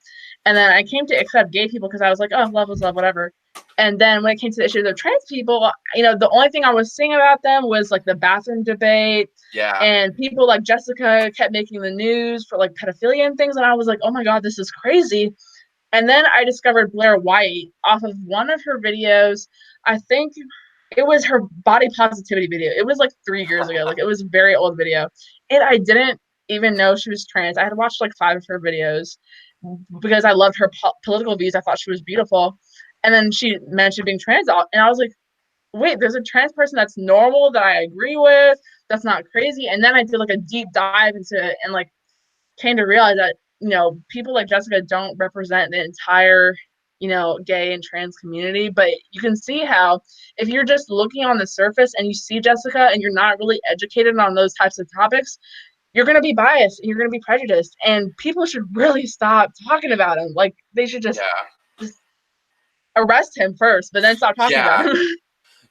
Speaker 2: And then I came to accept gay people because I was like, oh, love is love, whatever. And then when it came to the issue of trans people, you know, the only thing I was seeing about them was like the bathroom debate.
Speaker 1: Yeah.
Speaker 2: And people like Jessica kept making the news for like pedophilia and things. And I was like, oh my God, this is crazy. And then I discovered Blair White off of one of her videos. I think it was her body positivity video. It was like 3 years ago. Like it was a very old video. And I didn't even know she was trans. I had watched like 5 of her videos because I loved her political views. I thought she was beautiful. And then she mentioned being trans. And I was like, wait, there's a trans person that's normal that I agree with. That's not crazy. And then I did like a deep dive into it and like came to realize that, you know, people like Jessica don't represent the entire, you know, gay and trans community. But you can see how if you're just looking on the surface and you see Jessica and you're not really educated on those types of topics, you're going to be biased and you're going to be prejudiced, and people should really stop talking about him. Like they should just arrest him first, but then stop talking about
Speaker 1: Yeah.
Speaker 2: him.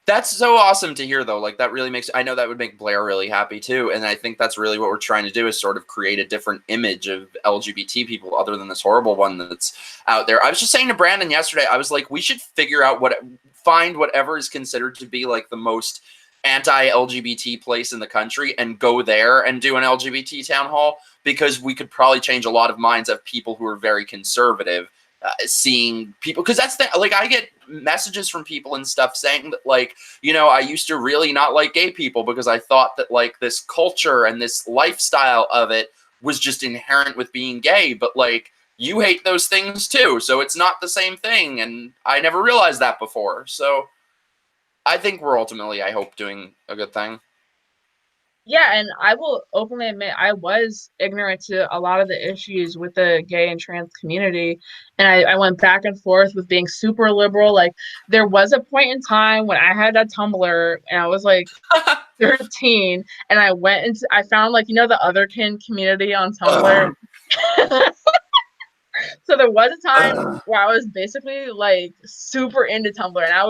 Speaker 1: That's so awesome to hear, though. Like, that really makes, I know that would make Blair really happy, too. And I think that's really what we're trying to do, is sort of create a different image of LGBT people other than this horrible one that's out there. I was just saying to Brandon yesterday, I was like, we should figure out find whatever is considered to be like the most anti-LGBT place in the country and go there and do an LGBT town hall, because we could probably change a lot of minds of people who are very conservative. Seeing people, because that's the, like, I get messages from people and stuff saying that, like, you know, I used to really not like gay people because I thought that like this culture and this lifestyle of it was just inherent with being gay, but like you hate those things too, so it's not the same thing, and I never realized that before. So I think we're ultimately, I hope, doing a good thing.
Speaker 2: Yeah, and I will openly admit I was ignorant to a lot of the issues with the gay and trans community. And I went back and forth with being super liberal. Like there was a point in time when I had a Tumblr and I was like 13, and I found like, you know, the otherkin community on Tumblr. So there was a time where I was basically like super into Tumblr, and I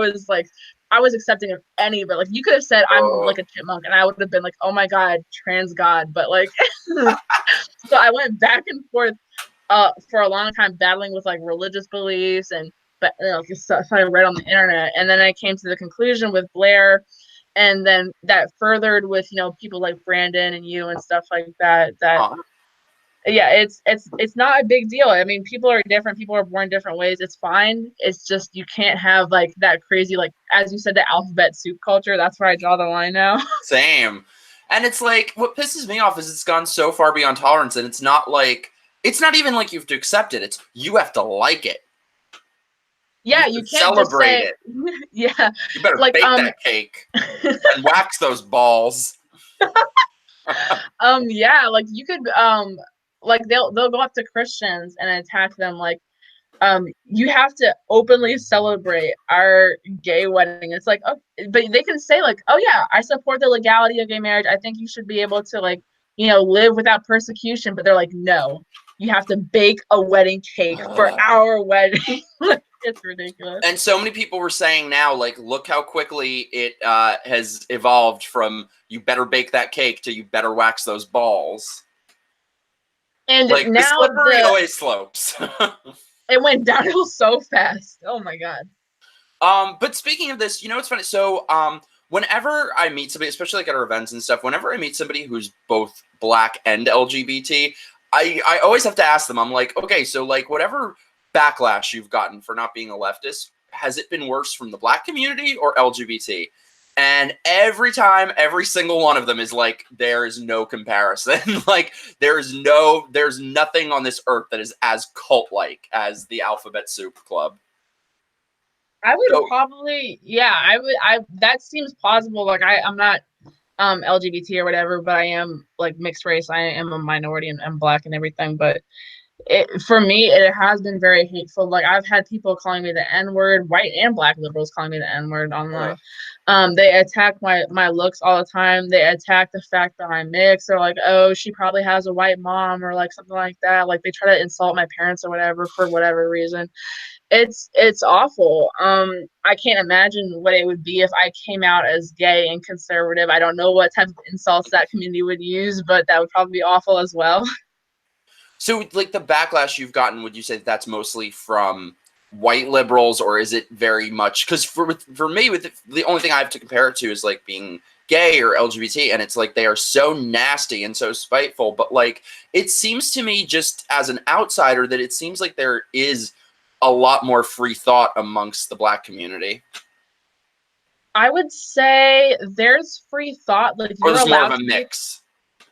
Speaker 2: was accepting of any, but like you could have said I'm like a chipmunk and I would have been like, oh my God, trans God. But like so I went back and forth for a long time battling with like religious beliefs and but you know, stuff I read on the internet. And then I came to the conclusion with Blair, and then that furthered with, you know, people like Brandon and you and stuff like that yeah, it's not a big deal. I mean, people are different, people are born different ways. It's fine. It's just you can't have like that crazy, like as you said, the alphabet soup culture. That's where I draw the line now.
Speaker 1: Same. And it's like, what pisses me off is it's gone so far beyond tolerance, and it's not like, it's not even like you have to accept it. It's, you have to like it.
Speaker 2: Yeah,
Speaker 1: You
Speaker 2: you
Speaker 1: have to
Speaker 2: can't just
Speaker 1: celebrate
Speaker 2: say
Speaker 1: it.
Speaker 2: yeah.
Speaker 1: You better
Speaker 2: Like
Speaker 1: bake that cake and wax those balls.
Speaker 2: yeah, like you could like they'll go up to Christians and attack them like you have to openly celebrate our gay wedding. It's like, oh, but they can say like, oh yeah, I support the legality of gay marriage. I think you should be able to like, you know, live without persecution. But they're like, no, you have to bake a wedding cake for our wedding. It's ridiculous.
Speaker 1: And so many people were saying now, like, look how quickly it has evolved from you better bake that cake to you better wax those balls.
Speaker 2: And
Speaker 1: Like, the
Speaker 2: now
Speaker 1: slippery always slopes.
Speaker 2: it went downhill so fast. Oh my god.
Speaker 1: But speaking of this, you know what's funny? So, whenever I meet somebody, especially like at our events and stuff, whenever I meet somebody who's both black and LGBT, I always have to ask them, I'm like, okay, so like whatever backlash you've gotten for not being a leftist, has it been worse from the black community or LGBT? And every time, every single one of them is like, there is no comparison. Like, there's nothing on this earth that is as cult-like as the Alphabet Soup Club.
Speaker 2: I would
Speaker 1: So,
Speaker 2: probably, yeah, that seems plausible. Like I'm not LGBT or whatever, but I am like mixed race. I am a minority and I'm black and everything. But for me, it has been very hateful. Like I've had people calling me the N-word, white and black liberals calling me the N-word online. They attack my looks all the time. They attack the fact that I'm mixed. They're like, oh, she probably has a white mom or like something like that. Like they try to insult my parents or whatever for whatever reason. It's awful. I can't imagine what it would be if I came out as gay and conservative. I don't know what type of insults that community would use, but that would probably be awful as well.
Speaker 1: so like the backlash you've gotten, would you say that's mostly from white liberals, or is it very much because for me, with the only thing I have to compare it to is like being gay or LGBT, and it's like they are so nasty and so spiteful. But like it seems to me, just as an outsider, that it seems like there is a lot more free thought amongst the black community.
Speaker 2: I would say there's free thought. Like
Speaker 1: Or
Speaker 2: you're
Speaker 1: there's more of
Speaker 2: allowed
Speaker 1: a
Speaker 2: to be
Speaker 1: mix.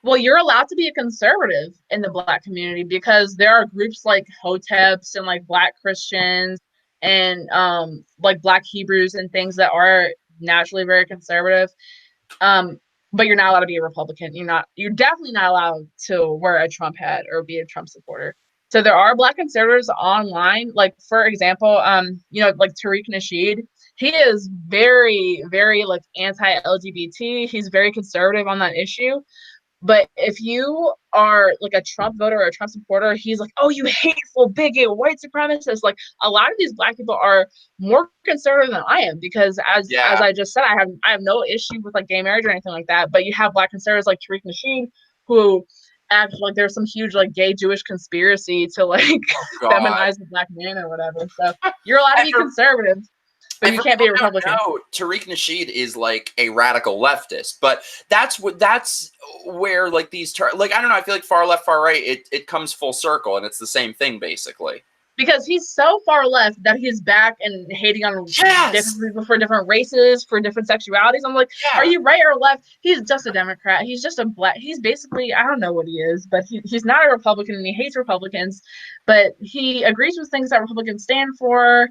Speaker 2: well, you're allowed to be a conservative in the black community because there are groups like Hoteps and like black Christians and like black Hebrews and things that are naturally very conservative. Um, but you're not allowed to be a Republican. You're definitely not allowed to wear a Trump hat or be a Trump supporter. So there are black conservatives online. Like for example, like Tariq Nasheed, he is very, very like anti-LGBT. He's very conservative on that issue. But if you are like a Trump voter or a Trump supporter, he's like, "Oh, you hateful bigot, white supremacist." Like a lot of these black people are more conservative than I am because, as
Speaker 1: Yeah.
Speaker 2: I just said, I have no issue with like gay marriage or anything like that. But you have black conservatives like Tariq Nasheed who act like there's some huge like gay Jewish conspiracy to like
Speaker 1: Oh God.
Speaker 2: feminize the black man or whatever. So you're allowed to
Speaker 1: And
Speaker 2: be
Speaker 1: for
Speaker 2: conservative, but
Speaker 1: And
Speaker 2: you
Speaker 1: for
Speaker 2: can't be
Speaker 1: people
Speaker 2: a
Speaker 1: who don't
Speaker 2: Republican.
Speaker 1: know, Tariq Nasheed is like a radical leftist, but that's where like like I don't know, I feel like far left, far right, it comes full circle and it's the same thing basically.
Speaker 2: Because he's so far left that he's back and hating on
Speaker 1: Yes.
Speaker 2: different people for different races, for different sexualities. I'm like, are
Speaker 1: Yeah.
Speaker 2: you right or left? He's just a Democrat. He's just a black. He's basically, I don't know what he is, but he's not a Republican and he hates Republicans, but he agrees with things that Republicans stand for,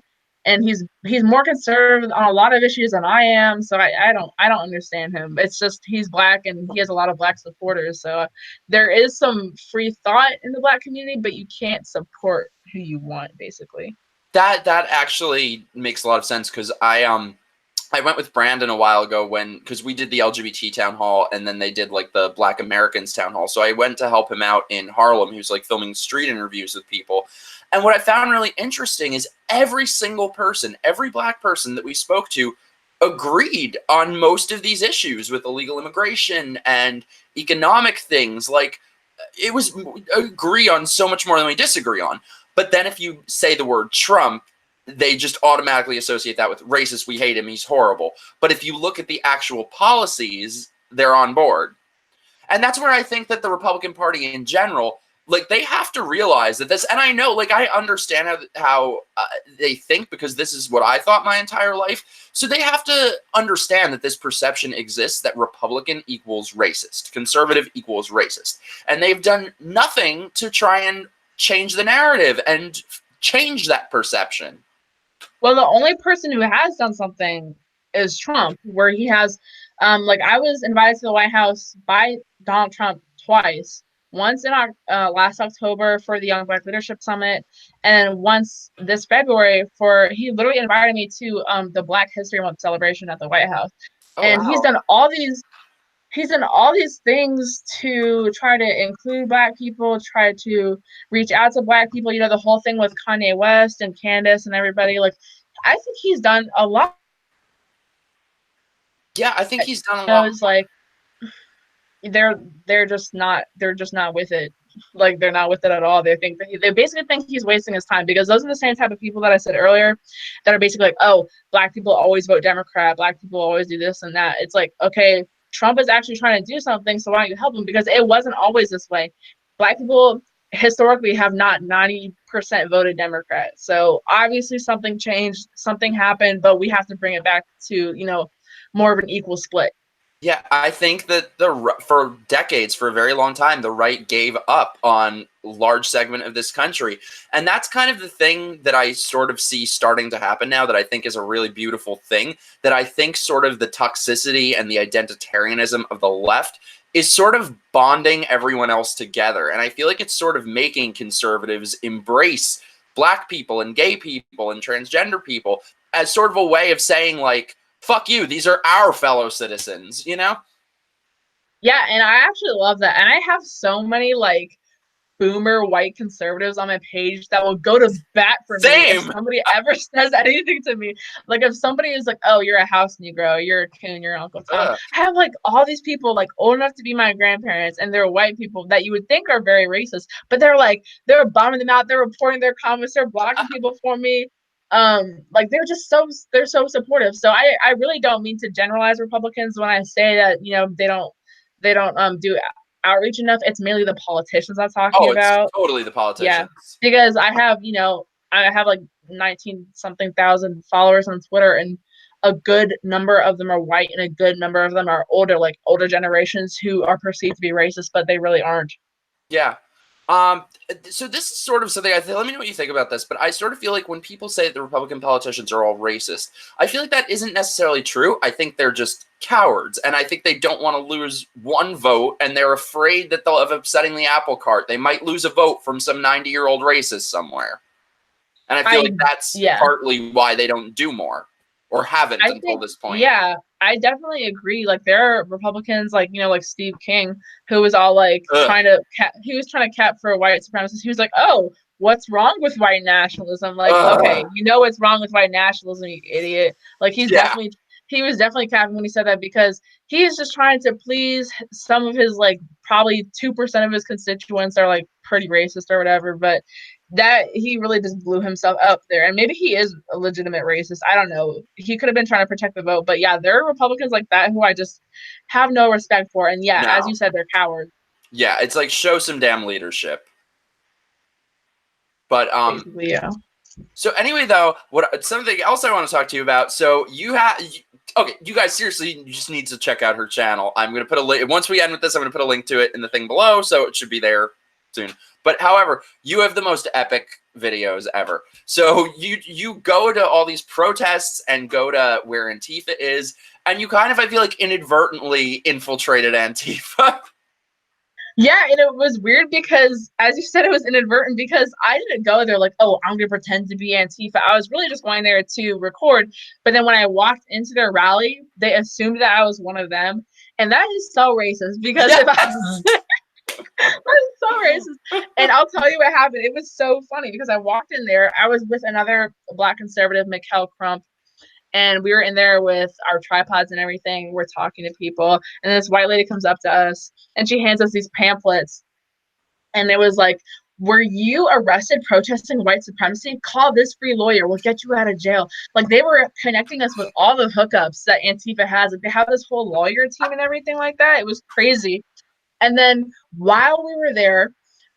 Speaker 2: and he's more conservative on a lot of issues than I am. So I don't understand him. It's just he's black and he has a lot of black supporters. So there is some free thought in the black community, but you can't support who you want, basically.
Speaker 1: That actually makes a lot of sense because I went with Brandon a while ago because we did the LGBT town hall and then they did like the Black Americans town hall. So I went to help him out in Harlem. He was like filming street interviews with people. And what I found really interesting is every single person, every black person that we spoke to agreed on most of these issues with illegal immigration and economic things. Like it was agree on so much more than we disagree on. But then if you say the word Trump, they just automatically associate that with racist. We hate him. He's horrible. But if you look at the actual policies, they're on board. And that's where I think that the Republican Party in general, like they have to realize that this, and I know, like I understand how they think because this is what I thought my entire life. So they have to understand that this perception exists that Republican equals racist, conservative equals racist. And they've done nothing to try and change the narrative and change that perception.
Speaker 2: Well, the only person who has done something is Trump, where he has, like I was invited to the White House by Donald Trump twice. Once in last October for the Young Black Leadership Summit, and once this February for he literally invited me to the Black History Month celebration at the White House.
Speaker 1: Oh
Speaker 2: And he's
Speaker 1: wow.
Speaker 2: done all these he's done all these things to try to include Black people, try to reach out to Black people. You know, the whole thing with Kanye West and Candace and everybody. Like, I think he's done a lot.
Speaker 1: Yeah, I think he's done a
Speaker 2: You know,
Speaker 1: lot.
Speaker 2: it's like they're they're just not with it. Like, they're not with it at all. They think that they basically think he's wasting his time, because those are the same type of people that I said earlier that are basically like, oh, Black people always vote Democrat, Black people always do this and that. It's like, okay, Trump is actually trying to do something, so why don't you help him? Because it wasn't always this way. Black people historically have not 90% voted Democrat. So obviously something changed, something happened, but we have to bring it back to, you know, more of an equal split.
Speaker 1: Yeah, I think that for decades, for a very long time, the right gave up on a large segment of this country. And that's kind of the thing that I sort of see starting to happen now, that I think is a really beautiful thing, that I think sort of the toxicity and the identitarianism of the left is sort of bonding everyone else together. And I feel like it's sort of making conservatives embrace Black people and gay people and transgender people as sort of a way of saying, like, fuck you, these are our fellow citizens, you know?
Speaker 2: Yeah, and I actually love that. And I have so many like boomer white conservatives on my page that will go to bat for me if
Speaker 1: Same.
Speaker 2: somebody ever says anything to me. Like, if somebody is like, "Oh, you're a house Negro, you're a coon, you're Uncle Tom." I have like all these people like old enough to be my grandparents, and they're white people that you would think are very racist, but they're like, they're bombing them out, they're reporting their comments, they're blocking people for me. Like, they're just so, they're so supportive. So I really don't mean to generalize Republicans when I say that, you know, they don't do outreach enough. It's mainly the politicians I'm talking
Speaker 1: Oh, it's
Speaker 2: about.
Speaker 1: totally the
Speaker 2: Yeah,
Speaker 1: politicians.
Speaker 2: because I have, you know, I have like 19 something thousand followers on Twitter, and a good number of them are white, and a good number of them are older, like older generations who are perceived to be racist, but they really aren't.
Speaker 1: Yeah. So this is sort of something I feel, let me know what you think about this, but I sort of feel like when people say that the Republican politicians are all racist, I feel like that isn't necessarily true. I think they're just cowards, and I think they don't want to lose one vote, and they're afraid that they'll have upsetting the apple cart. They might lose a vote from some 90-year-old racist somewhere. And I feel
Speaker 2: I
Speaker 1: like that's
Speaker 2: Yeah.
Speaker 1: partly why they don't do more, or haven't
Speaker 2: I
Speaker 1: until
Speaker 2: think,
Speaker 1: this point.
Speaker 2: yeah, I definitely agree. Like, there are Republicans, like, you know, like Steve King, who was all like
Speaker 1: Ugh.
Speaker 2: he was trying to cap for white supremacists. He was like, oh, what's wrong with white nationalism? Like, okay,
Speaker 1: Ugh.
Speaker 2: you know what's wrong with white nationalism, you idiot. Like,
Speaker 1: Yeah.
Speaker 2: he was definitely capping when he said that, because he is just trying to please some of his, like, probably 2% of his constituents are like pretty racist or whatever, but that he really just blew himself up there. And maybe he is a legitimate racist. I don't know. He could have been trying to protect the vote. But yeah, there are Republicans like that who I just have no respect for. And yeah, as you
Speaker 1: No.
Speaker 2: said, they're cowards,
Speaker 1: Yeah, it's like, show some damn leadership. But
Speaker 2: basically. Yeah.
Speaker 1: so anyway, though, what something else I want to talk to you about. So okay, you guys, seriously, you just need to check out her channel. I'm gonna put a link once we end with this. I'm gonna put a link to it in the thing below, so it should be there soon. But however, you have the most epic videos ever. So you go to all these protests and go to where Antifa is, and you kind of, I feel like, inadvertently infiltrated Antifa.
Speaker 2: Yeah, and it was weird because, as you said, it was inadvertent, because I didn't go there like, oh, I'm gonna pretend to be Antifa. I was really just going there to record. But then when I walked into their rally, they assumed that I was one of them, and that is so racist. Because if I
Speaker 1: Yes.
Speaker 2: That's so racist. And I'll tell you what happened. It was so funny because I walked in there. I was with another Black conservative, Mikkel Crump, and we were in there with our tripods and everything. We're talking to people, and this white lady comes up to us, and she hands us these pamphlets, and it was like, were you arrested protesting white supremacy? Call this free lawyer. We'll get you out of jail. Like, they were connecting us with all the hookups that Antifa has. Like, they have this whole lawyer team and everything like that. It was crazy. And then while we were there,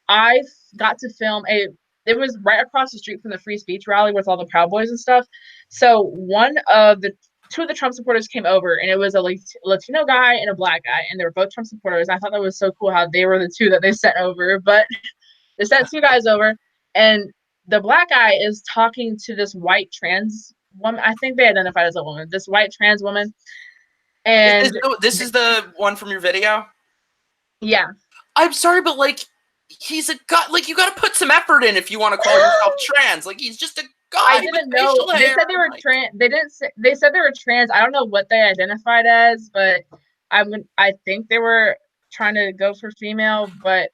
Speaker 2: I got to film it was right across the street from the free speech rally with all the Proud Boys and stuff. So two of the Trump supporters came over, and it was a Latino guy and a Black guy, and they were both Trump supporters. I thought that was so cool how they were the two that they sent over, but they sent two guys over, and the Black guy is talking to this white trans woman. I think they identified as a woman, this white trans woman. And
Speaker 1: This is the one from your video?
Speaker 2: yeah,
Speaker 1: I'm sorry, but like, he's a guy. Like, you got to put some effort in if you want to call yourself trans. Like, he's just a
Speaker 2: I
Speaker 1: guy with
Speaker 2: didn't know.
Speaker 1: facial
Speaker 2: They
Speaker 1: hair.
Speaker 2: said they were
Speaker 1: Like,
Speaker 2: trans. They didn't say, they said they were trans. I don't know what they identified as, but I think they were trying to go for female, but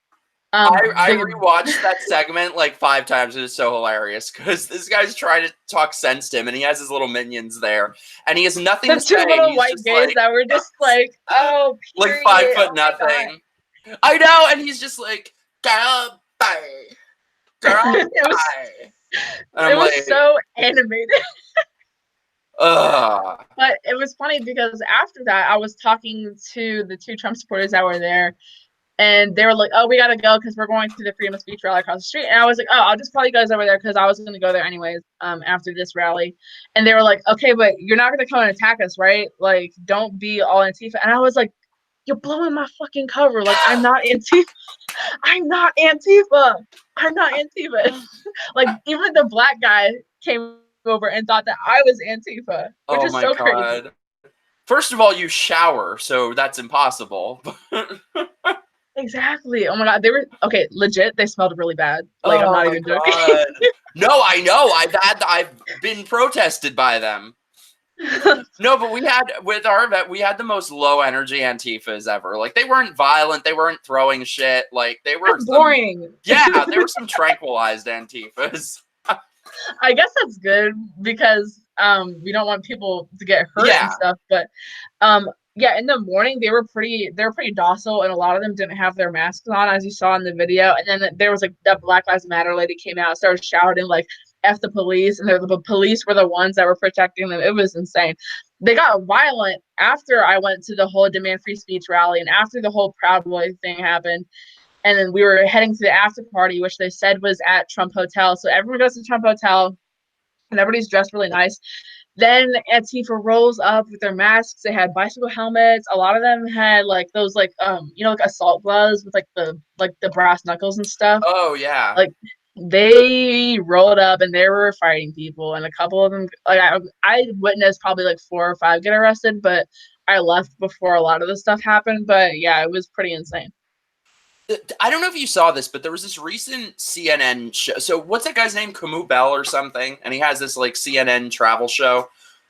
Speaker 1: I
Speaker 2: the
Speaker 1: rewatched that segment like 5 times. It was so hilarious because this guy's trying to talk sense to him, and he has his little minions there, and he has nothing
Speaker 2: the
Speaker 1: to
Speaker 2: two
Speaker 1: say.
Speaker 2: little
Speaker 1: He's
Speaker 2: white
Speaker 1: just
Speaker 2: gays
Speaker 1: like,
Speaker 2: that were just like, oh,
Speaker 1: like 5
Speaker 2: period.
Speaker 1: foot
Speaker 2: Oh my god.
Speaker 1: nothing. I know, and he's just like, girl, bye, girl,
Speaker 2: it was
Speaker 1: bye. And I'm
Speaker 2: it was
Speaker 1: like,
Speaker 2: so animated.
Speaker 1: ugh.
Speaker 2: But it was funny because after that, I was talking to the two Trump supporters that were there, and they were like, "Oh, we gotta go because we're going to the freedom of speech rally across the street." And I was like, "Oh, I'll just call you guys over there because I was gonna go there anyways." After this rally, and they were like, "Okay, but you're not gonna come and attack us, right? Like, don't be all Antifa." And I was like, "You're blowing my fucking cover. Like, I'm not Antifa. I'm not Antifa. I'm not Antifa." Like, even the black guy came over and thought that I was Antifa, which
Speaker 1: Oh
Speaker 2: is
Speaker 1: my
Speaker 2: so crazy.
Speaker 1: god. First of all, you shower, so that's impossible.
Speaker 2: Exactly. Oh my god, they were okay. Legit, they smelled really bad. Like, I'm
Speaker 1: Oh
Speaker 2: not
Speaker 1: my
Speaker 2: even joking.
Speaker 1: god. No, I know. I've been protested by them. No, but we had with our event, we had the most low energy Antifas ever. Like they weren't violent, they weren't throwing shit. Like they were
Speaker 2: That's
Speaker 1: some,
Speaker 2: boring.
Speaker 1: yeah, they were some tranquilized Antifas.
Speaker 2: I guess that's good because we don't want people to get hurt and
Speaker 1: Yeah.
Speaker 2: stuff. But um yeah, in the morning they were pretty docile, and a lot of them didn't have their masks on, as you saw in the video. And then there was like that Black Lives Matter lady came out, started shouting like "F the police," and the police were the ones that were protecting them. It was insane. They got violent after I went to the whole demand free speech rally and after the whole Proud Boy thing happened. And then we were heading to the after party, which they said was at Trump Hotel. So everyone goes to Trump Hotel and everybody's dressed really nice. Then Antifa rolls up with their masks. They had bicycle helmets. A lot of them had like those like like assault gloves with like the brass knuckles and stuff.
Speaker 1: Oh yeah.
Speaker 2: Like they rolled up and they were fighting people, and a couple of them like I witnessed probably like 4 or 5 get arrested, but I left before a lot of the stuff happened. But yeah, it was pretty insane.
Speaker 1: I don't know if you saw this, but there was this recent CNN show. So what's that guy's name? Camus Bell or something? And he has this like CNN travel show.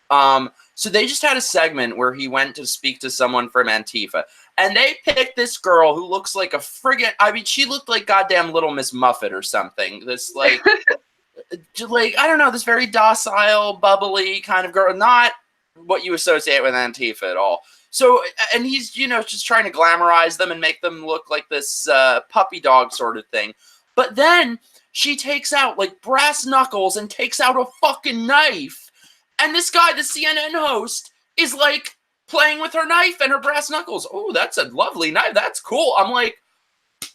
Speaker 1: So they just had a segment where he went to speak to someone from Antifa. And they picked this girl who looks like a friggin', I mean, she looked like goddamn Little Miss Muffet or something. This like I don't know, this very docile, bubbly kind of girl. Not what you associate with Antifa at all. So, and he's, just trying to glamorize them and make them look like this puppy dog sort of thing. But then she takes out like brass knuckles and takes out a fucking knife. And this guy, the CNN host, is like playing with her knife and her brass knuckles. Oh, that's a lovely knife. That's cool. I'm like,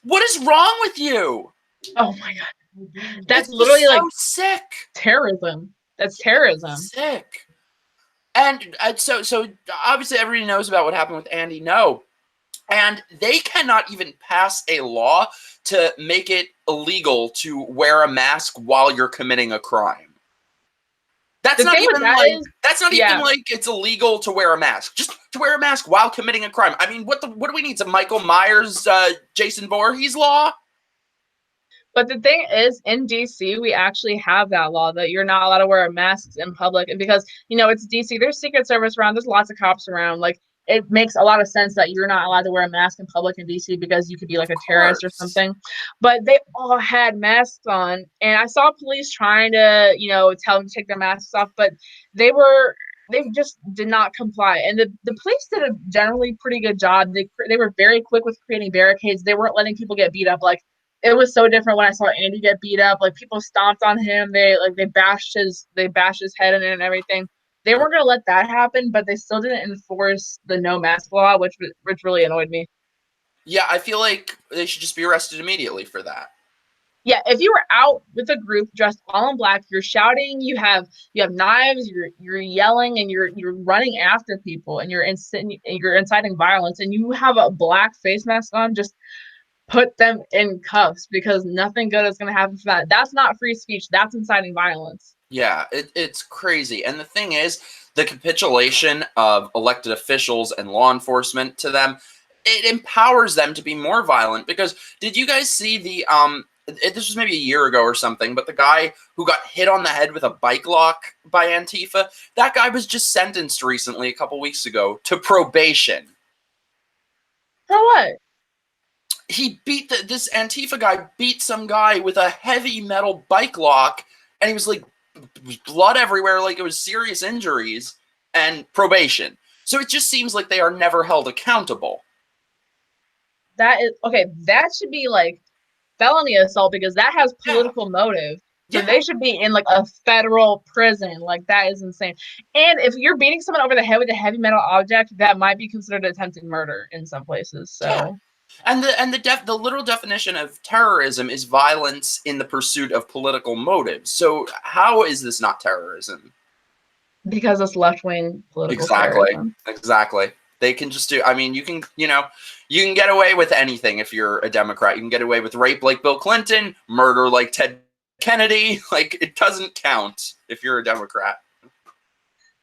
Speaker 1: what is wrong with you?
Speaker 2: Oh my god. That's
Speaker 1: It's just
Speaker 2: literally
Speaker 1: so
Speaker 2: like
Speaker 1: sick.
Speaker 2: terrorism. That's terrorism.
Speaker 1: Sick. And so obviously everybody knows about what happened with Andy No. And they cannot even pass a law to make it illegal to wear a mask while you're committing a crime. That's
Speaker 2: The
Speaker 1: not
Speaker 2: thing with
Speaker 1: even
Speaker 2: that
Speaker 1: like
Speaker 2: is,
Speaker 1: that's not
Speaker 2: yeah,
Speaker 1: even like it's illegal to wear a mask. Just to wear a mask while committing a crime. I mean, what do we need? Some Michael Myers, Jason Voorhees law?
Speaker 2: but the thing is, in DC, we actually have that law that you're not allowed to wear masks in public. And because, it's DC, there's Secret Service around, there's lots of cops around. Like, it makes a lot of sense that you're not allowed to wear a mask in public in DC because you could be like a
Speaker 1: Of
Speaker 2: terrorist or
Speaker 1: course.
Speaker 2: something. But they all had masks on. And I saw police trying to, tell them to take their masks off, but they were. They just did not comply, and the police did a generally pretty good job. They were very quick with creating barricades. They weren't letting people get beat up. Like, it was so different when I saw Andy get beat up. Like, people stomped on him. They bashed his head in it and everything. They weren't gonna let that happen, but they still didn't enforce the no mask law, which really annoyed me.
Speaker 1: Yeah, I feel like they should just be arrested immediately for that.
Speaker 2: Yeah, if you were out with a group dressed all in black, you're shouting, you have knives, you're yelling, and you're running after people, and you're inciting violence, and you have a black face mask on, just put them in cuffs because nothing good is going to happen from that. That's not free speech. That's inciting violence.
Speaker 1: Yeah, it's crazy. And the thing is, the capitulation of elected officials and law enforcement to them, it empowers them to be more violent. Because did you guys see this was maybe a year ago or something, but the guy who got hit on the head with a bike lock by Antifa, that guy was just sentenced recently, a couple weeks ago, to probation.
Speaker 2: For what?
Speaker 1: He beat this Antifa guy beat some guy with a heavy metal bike lock, and he was like blood everywhere, like it was serious injuries, and probation. So it just seems like they are never held accountable.
Speaker 2: That is okay. That should be like felony assault because that has
Speaker 1: Yeah.
Speaker 2: political motive. So
Speaker 1: Yeah.
Speaker 2: they should be in like a federal prison. Like that is insane. And if you're beating someone over the head with a heavy metal object, that might be considered attempted murder in some places.
Speaker 1: Yeah.
Speaker 2: So
Speaker 1: And the literal definition of terrorism is violence in the pursuit of political motives. So how is this not terrorism?
Speaker 2: because it's left wing political
Speaker 1: Exactly.
Speaker 2: terrorism.
Speaker 1: Exactly. They can just do, I mean, you can get away with anything if you're a Democrat. You can get away with rape like Bill Clinton, murder like Ted Kennedy. Like, it doesn't count if you're a Democrat.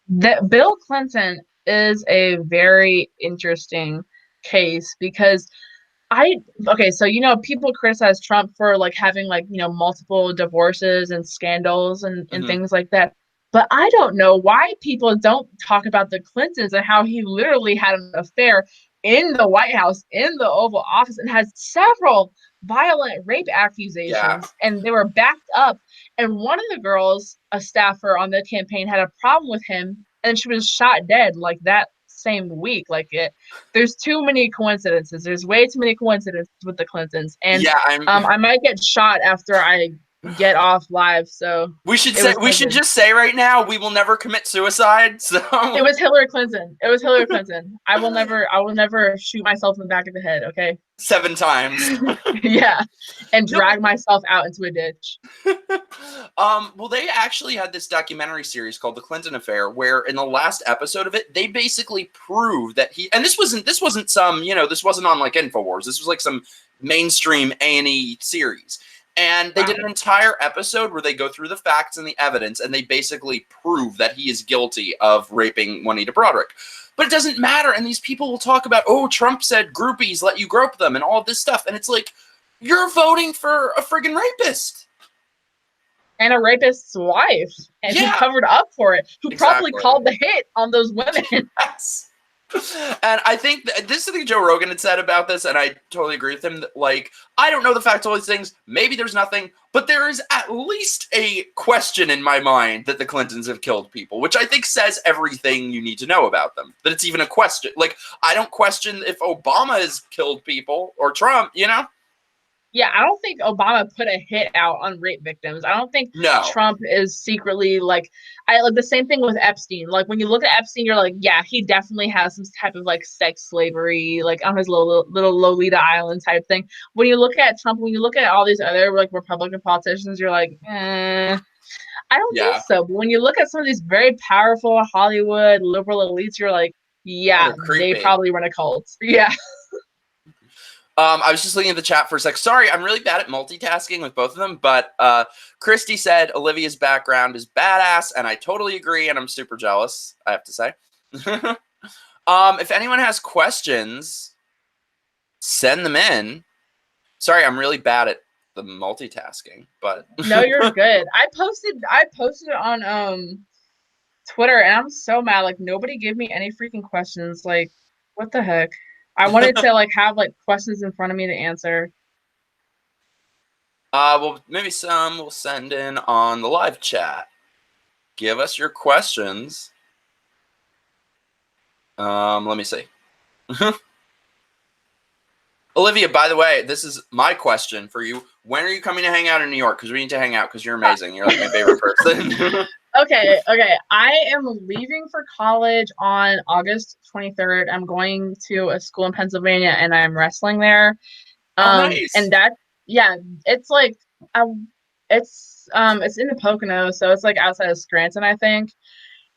Speaker 2: That Bill Clinton is a very interesting case because so people criticize Trump for like having like, multiple divorces and scandals and
Speaker 1: Mm-hmm.
Speaker 2: things like that. But I don't know why people don't talk about the Clintons and how he literally had an affair in the White House, in the Oval Office, and has several violent rape
Speaker 1: Yeah.
Speaker 2: accusations, and they were backed up. And one of the girls, a staffer on the campaign, had a problem with him, and she was shot dead like that same week. There's too many coincidences. There's way too many coincidences with the Clintons, and
Speaker 1: Yeah,
Speaker 2: I might get shot after I get off live. So
Speaker 1: we should
Speaker 2: it
Speaker 1: say
Speaker 2: was
Speaker 1: we should
Speaker 2: Clinton.
Speaker 1: just say right now we will never commit suicide. So
Speaker 2: It was Hillary Clinton. It was Hillary Clinton. I will never shoot myself in the back of the head. Okay.
Speaker 1: 7 times.
Speaker 2: Yeah, and
Speaker 1: No,
Speaker 2: drag myself out into a ditch.
Speaker 1: well, they actually had this documentary series called The Clinton Affair, where in the last episode of it, they basically proved that and this wasn't some, this wasn't on like InfoWars. This was like some mainstream A&E series. And they did an entire episode where they go through the facts and the evidence, and they basically prove that he is guilty of raping Juanita Broaddrick. But it doesn't matter. And these people will talk about, oh, Trump said groupies let you grope them and all of this stuff. And it's like, you're voting for a friggin' rapist.
Speaker 2: And a rapist's wife, and who
Speaker 1: Yeah,
Speaker 2: covered up for it, who probably
Speaker 1: exactly.
Speaker 2: called the hit on those women.
Speaker 1: Yes. And I think this is the thing Joe Rogan had said about this, and I totally agree with him. That, like, I don't know the facts of all these things. Maybe there's nothing, but there is at least a question in my mind that the Clintons have killed people, which I think says everything you need to know about them. That it's even a question. Like, I don't question if Obama has killed people or Trump,
Speaker 2: Yeah, I don't think Obama put a hit out on rape victims. I don't think
Speaker 1: No.
Speaker 2: Trump is secretly I like the same thing with Epstein. Like when you look at Epstein, you're like, yeah, he definitely has some type of like sex slavery, like on his little Lolita Island type thing. When you look at Trump, when you look at all these other like Republican politicians, you're like, I don't think
Speaker 1: Yeah.
Speaker 2: so. But when you look at some of these very powerful Hollywood liberal elites, you're like, yeah, they probably run a cult. Yeah.
Speaker 1: I was just looking at the chat for a sec. Sorry, I'm really bad at multitasking with both of them, but Christy said Olivia's background is badass, and I totally agree, and I'm super jealous, I have to say. If anyone has questions, send them in. Sorry, I'm really bad at the multitasking, but
Speaker 2: No, you're good. I posted it on Twitter, and I'm so mad. Like nobody gave me any freaking questions. Like, what the heck? I wanted to like have like questions in front of me to answer.
Speaker 1: well, maybe some will send in on the live chat. Give us your questions. Let me see. Olivia, by the way, this is my question for you. When are you coming to hang out in New York? Because we need to hang out because you're amazing. You're like my favorite person.
Speaker 2: Okay. I am leaving for college on August 23rd. I'm going to a school in Pennsylvania, and I'm wrestling there.
Speaker 1: Nice.
Speaker 2: And that, yeah, it's like, it's in the Poconos, so it's like outside of Scranton, I think.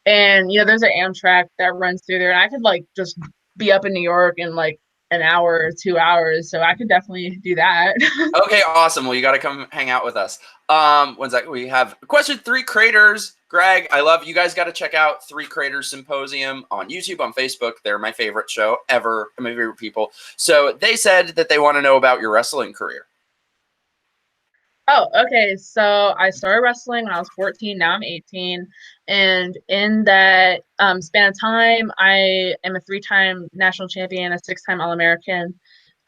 Speaker 2: And there's an Amtrak that runs through there, and I could like just be up in New York in like an hour or 2 hours, so I could definitely do that.
Speaker 1: Okay, awesome. Well, you got to come hang out with us. One second. We have question 3 Creators. Greg, I love you guys. Got to check out 3 Creators Symposium on YouTube, on Facebook. They're my favorite show ever. My favorite people. So they said that they want to know about your wrestling career.
Speaker 2: Oh, okay. So I started wrestling when I was 14. Now I'm 18. And in that span of time, I am a three-time national champion, a six-time All-American.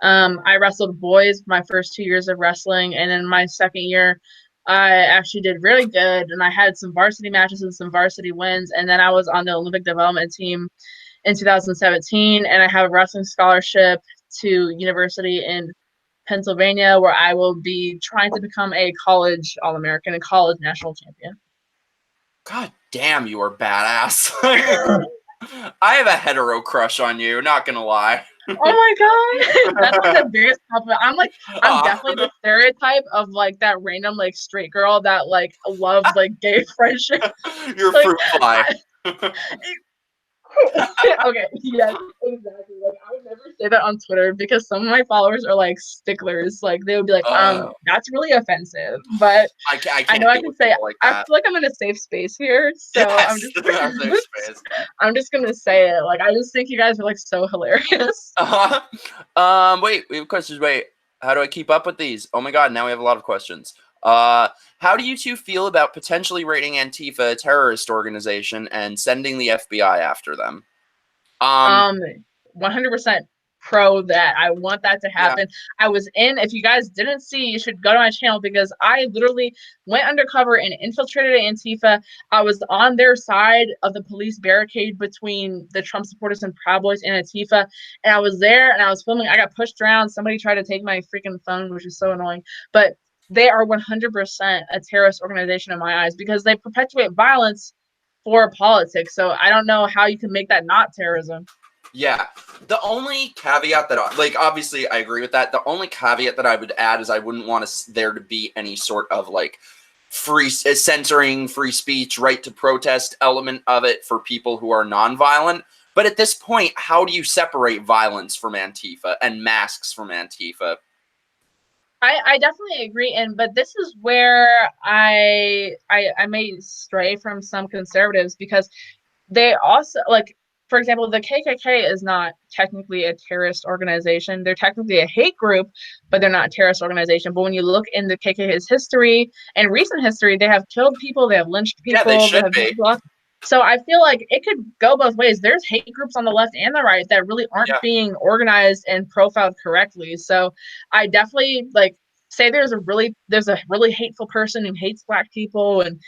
Speaker 2: I wrestled boys my first 2 years of wrestling. And in my second year, I actually did really good. And I had some varsity matches and some varsity wins. And then I was on the Olympic development team in 2017. And I have a wrestling scholarship to university in Pennsylvania, where I will be trying to become a college All American and college national champion.
Speaker 1: God damn, you are badass. I have a hetero crush on you, not gonna lie.
Speaker 2: Oh my god, that's like the biggest compliment. I'm
Speaker 1: Aw.
Speaker 2: definitely the stereotype of like that random like straight girl that like loves like gay friendship.
Speaker 1: You're a
Speaker 2: Like,
Speaker 1: fruit fly.
Speaker 2: okay, yes, exactly. Like I would never say that on Twitter because some of my followers are like sticklers. Like they would be like,
Speaker 1: Oh,
Speaker 2: that's really offensive. But
Speaker 1: I
Speaker 2: I know
Speaker 1: can't
Speaker 2: I
Speaker 1: deal
Speaker 2: can
Speaker 1: with
Speaker 2: say
Speaker 1: people like
Speaker 2: I
Speaker 1: that.
Speaker 2: feel like I'm in a safe space here, so I'm
Speaker 1: Yes,
Speaker 2: just
Speaker 1: our safe space.
Speaker 2: I'm just gonna say it. Like I just think you guys are like so hilarious.
Speaker 1: Uh-huh. Wait, we have questions. Wait, how do I keep up with these? Oh my god, now we have a lot of questions. How do you two feel about potentially rating Antifa a terrorist organization and sending the FBI after them? Um,
Speaker 2: Um, 100% pro that. I want that to
Speaker 1: yeah,
Speaker 2: happen. I was in, if you guys didn't see, you should go to my channel because I literally went undercover and infiltrated Antifa. I was on their side of the police barricade between the Trump supporters and Proud Boys and Antifa. And I was there and I was filming. I got pushed around. Somebody tried to take my freaking phone, which is so annoying. But they are 100% a terrorist organization in my eyes because they perpetuate violence for politics. So I don't know how you can make that not terrorism.
Speaker 1: yeah. The only caveat that, like, obviously, I agree with that. The only caveat that I would add is I wouldn't want there to be any sort of like censoring free speech, right to protest element of it for people who are nonviolent. But at this point, how do you separate violence from Antifa and masks from Antifa?
Speaker 2: I definitely agree, and but this is where I may stray from some conservatives because they also like, for example, the KKK is not technically a terrorist organization. They're technically a hate group, but they're not a terrorist organization. But when you look in the KKK's history and recent history, they have killed people, they have lynched
Speaker 1: Yeah, they
Speaker 2: people, they
Speaker 1: should
Speaker 2: have
Speaker 1: be.
Speaker 2: so I feel like it could go both ways. There's hate groups on the left and the right that really aren't
Speaker 1: Yeah.
Speaker 2: being organized and profiled correctly. So I definitely like say there's a really hateful person who hates black people and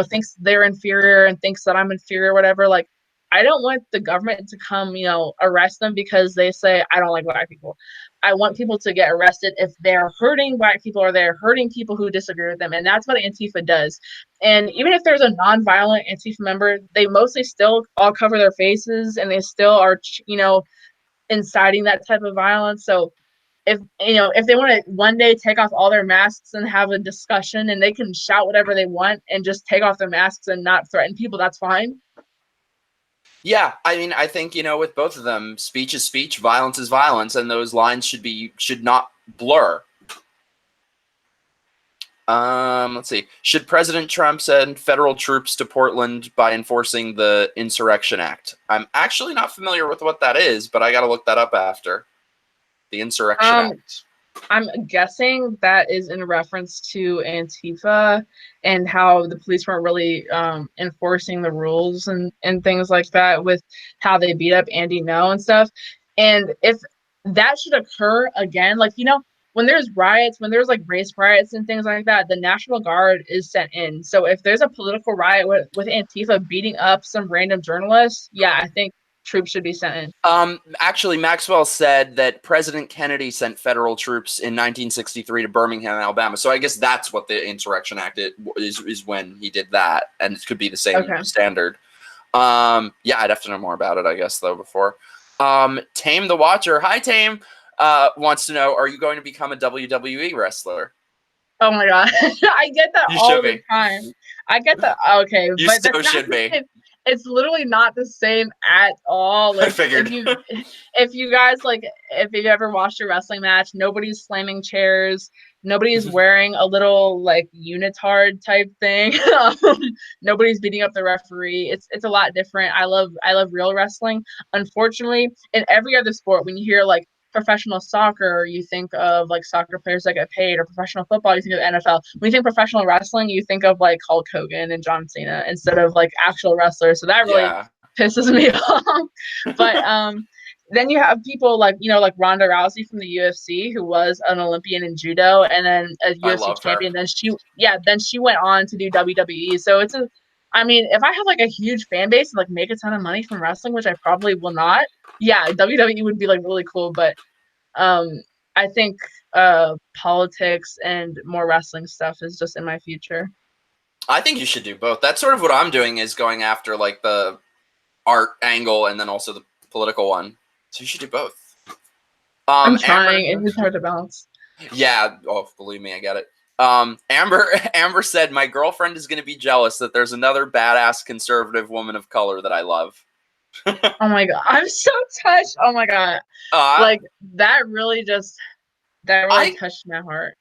Speaker 2: thinks they're inferior and thinks that I'm inferior or whatever. Like I don't want the government to come, arrest them because they say I don't like black people. I want people to get arrested if they're hurting black people or they're hurting people who disagree with them. And that's what Antifa does. And even if there's a non-violent Antifa member, they mostly still all cover their faces and they still are, inciting that type of violence. So if they want to one day take off all their masks and have a discussion and they can shout whatever they want and just take off their masks and not threaten people, that's fine.
Speaker 1: Yeah, I mean, I think, with both of them, speech is speech, violence is violence, and those lines should not blur. Let's see. Should President Trump send federal troops to Portland by enforcing the Insurrection Act? I'm actually not familiar with what that is, but I got to look that up after. The Insurrection
Speaker 2: Um,
Speaker 1: Act.
Speaker 2: I'm guessing that is in reference to Antifa and how the police weren't really enforcing the rules and things like that with how they beat up Andy No and stuff. And if that should occur again, like, when there's riots, when there's like race riots and things like that, the National Guard is sent in. So if there's a political riot with Antifa beating up some random journalist, yeah, I think troops should be sent in.
Speaker 1: Actually, Maxwell said that President Kennedy sent federal troops in 1963 to Birmingham, Alabama. So I guess that's what the Insurrection Act is when he did that, and it could be the same
Speaker 2: Okay.
Speaker 1: standard. Yeah, I'd have to know more about it, I guess, though, before. Tame the Watcher. Hi, Tame. Wants to know, are you going to become a WWE wrestler?
Speaker 2: Oh my god, I get that
Speaker 1: You
Speaker 2: all
Speaker 1: should
Speaker 2: the
Speaker 1: be.
Speaker 2: time. I get that. Okay,
Speaker 1: You
Speaker 2: but that's
Speaker 1: so
Speaker 2: not
Speaker 1: should
Speaker 2: the
Speaker 1: be.
Speaker 2: same. It's literally not the same at all.
Speaker 1: I
Speaker 2: Like
Speaker 1: figured.
Speaker 2: if you guys like, if you've ever watched a wrestling match, nobody's slamming chairs, nobody's wearing a little like unitard type thing. Nobody's beating up the referee. It's a lot different. I love real wrestling. Unfortunately, in every other sport, when you hear like professional soccer, you think of like soccer players that get paid, or professional football, you think of NFL. When you think professional wrestling, you think of like Hulk Hogan and John Cena instead of like actual wrestlers. So that really
Speaker 1: Yeah.
Speaker 2: pisses me off. But then you have people like, like Ronda Rousey from the UFC, who was an Olympian in judo and then a
Speaker 1: I
Speaker 2: UFC
Speaker 1: love her.
Speaker 2: champion. Then she went on to do WWE. So I mean, if I have like a huge fan base and like make a ton of money from wrestling, which I probably will not, yeah, WWE would be like really cool. But um, I think politics and more wrestling stuff is just in my future.
Speaker 1: I think you should do both. That's sort of what I'm doing, is going after like the art angle and then also the political one. So you should do both.
Speaker 2: I'm
Speaker 1: Amber,
Speaker 2: trying. It's hard to balance.
Speaker 1: yeah. Oh, believe me, I get it. Amber said, my girlfriend is going to be jealous that there's another badass conservative woman of color that I love.
Speaker 2: Oh my God. I'm so touched. Oh my God.
Speaker 1: Uh,
Speaker 2: Like that really
Speaker 1: I
Speaker 2: touched my heart.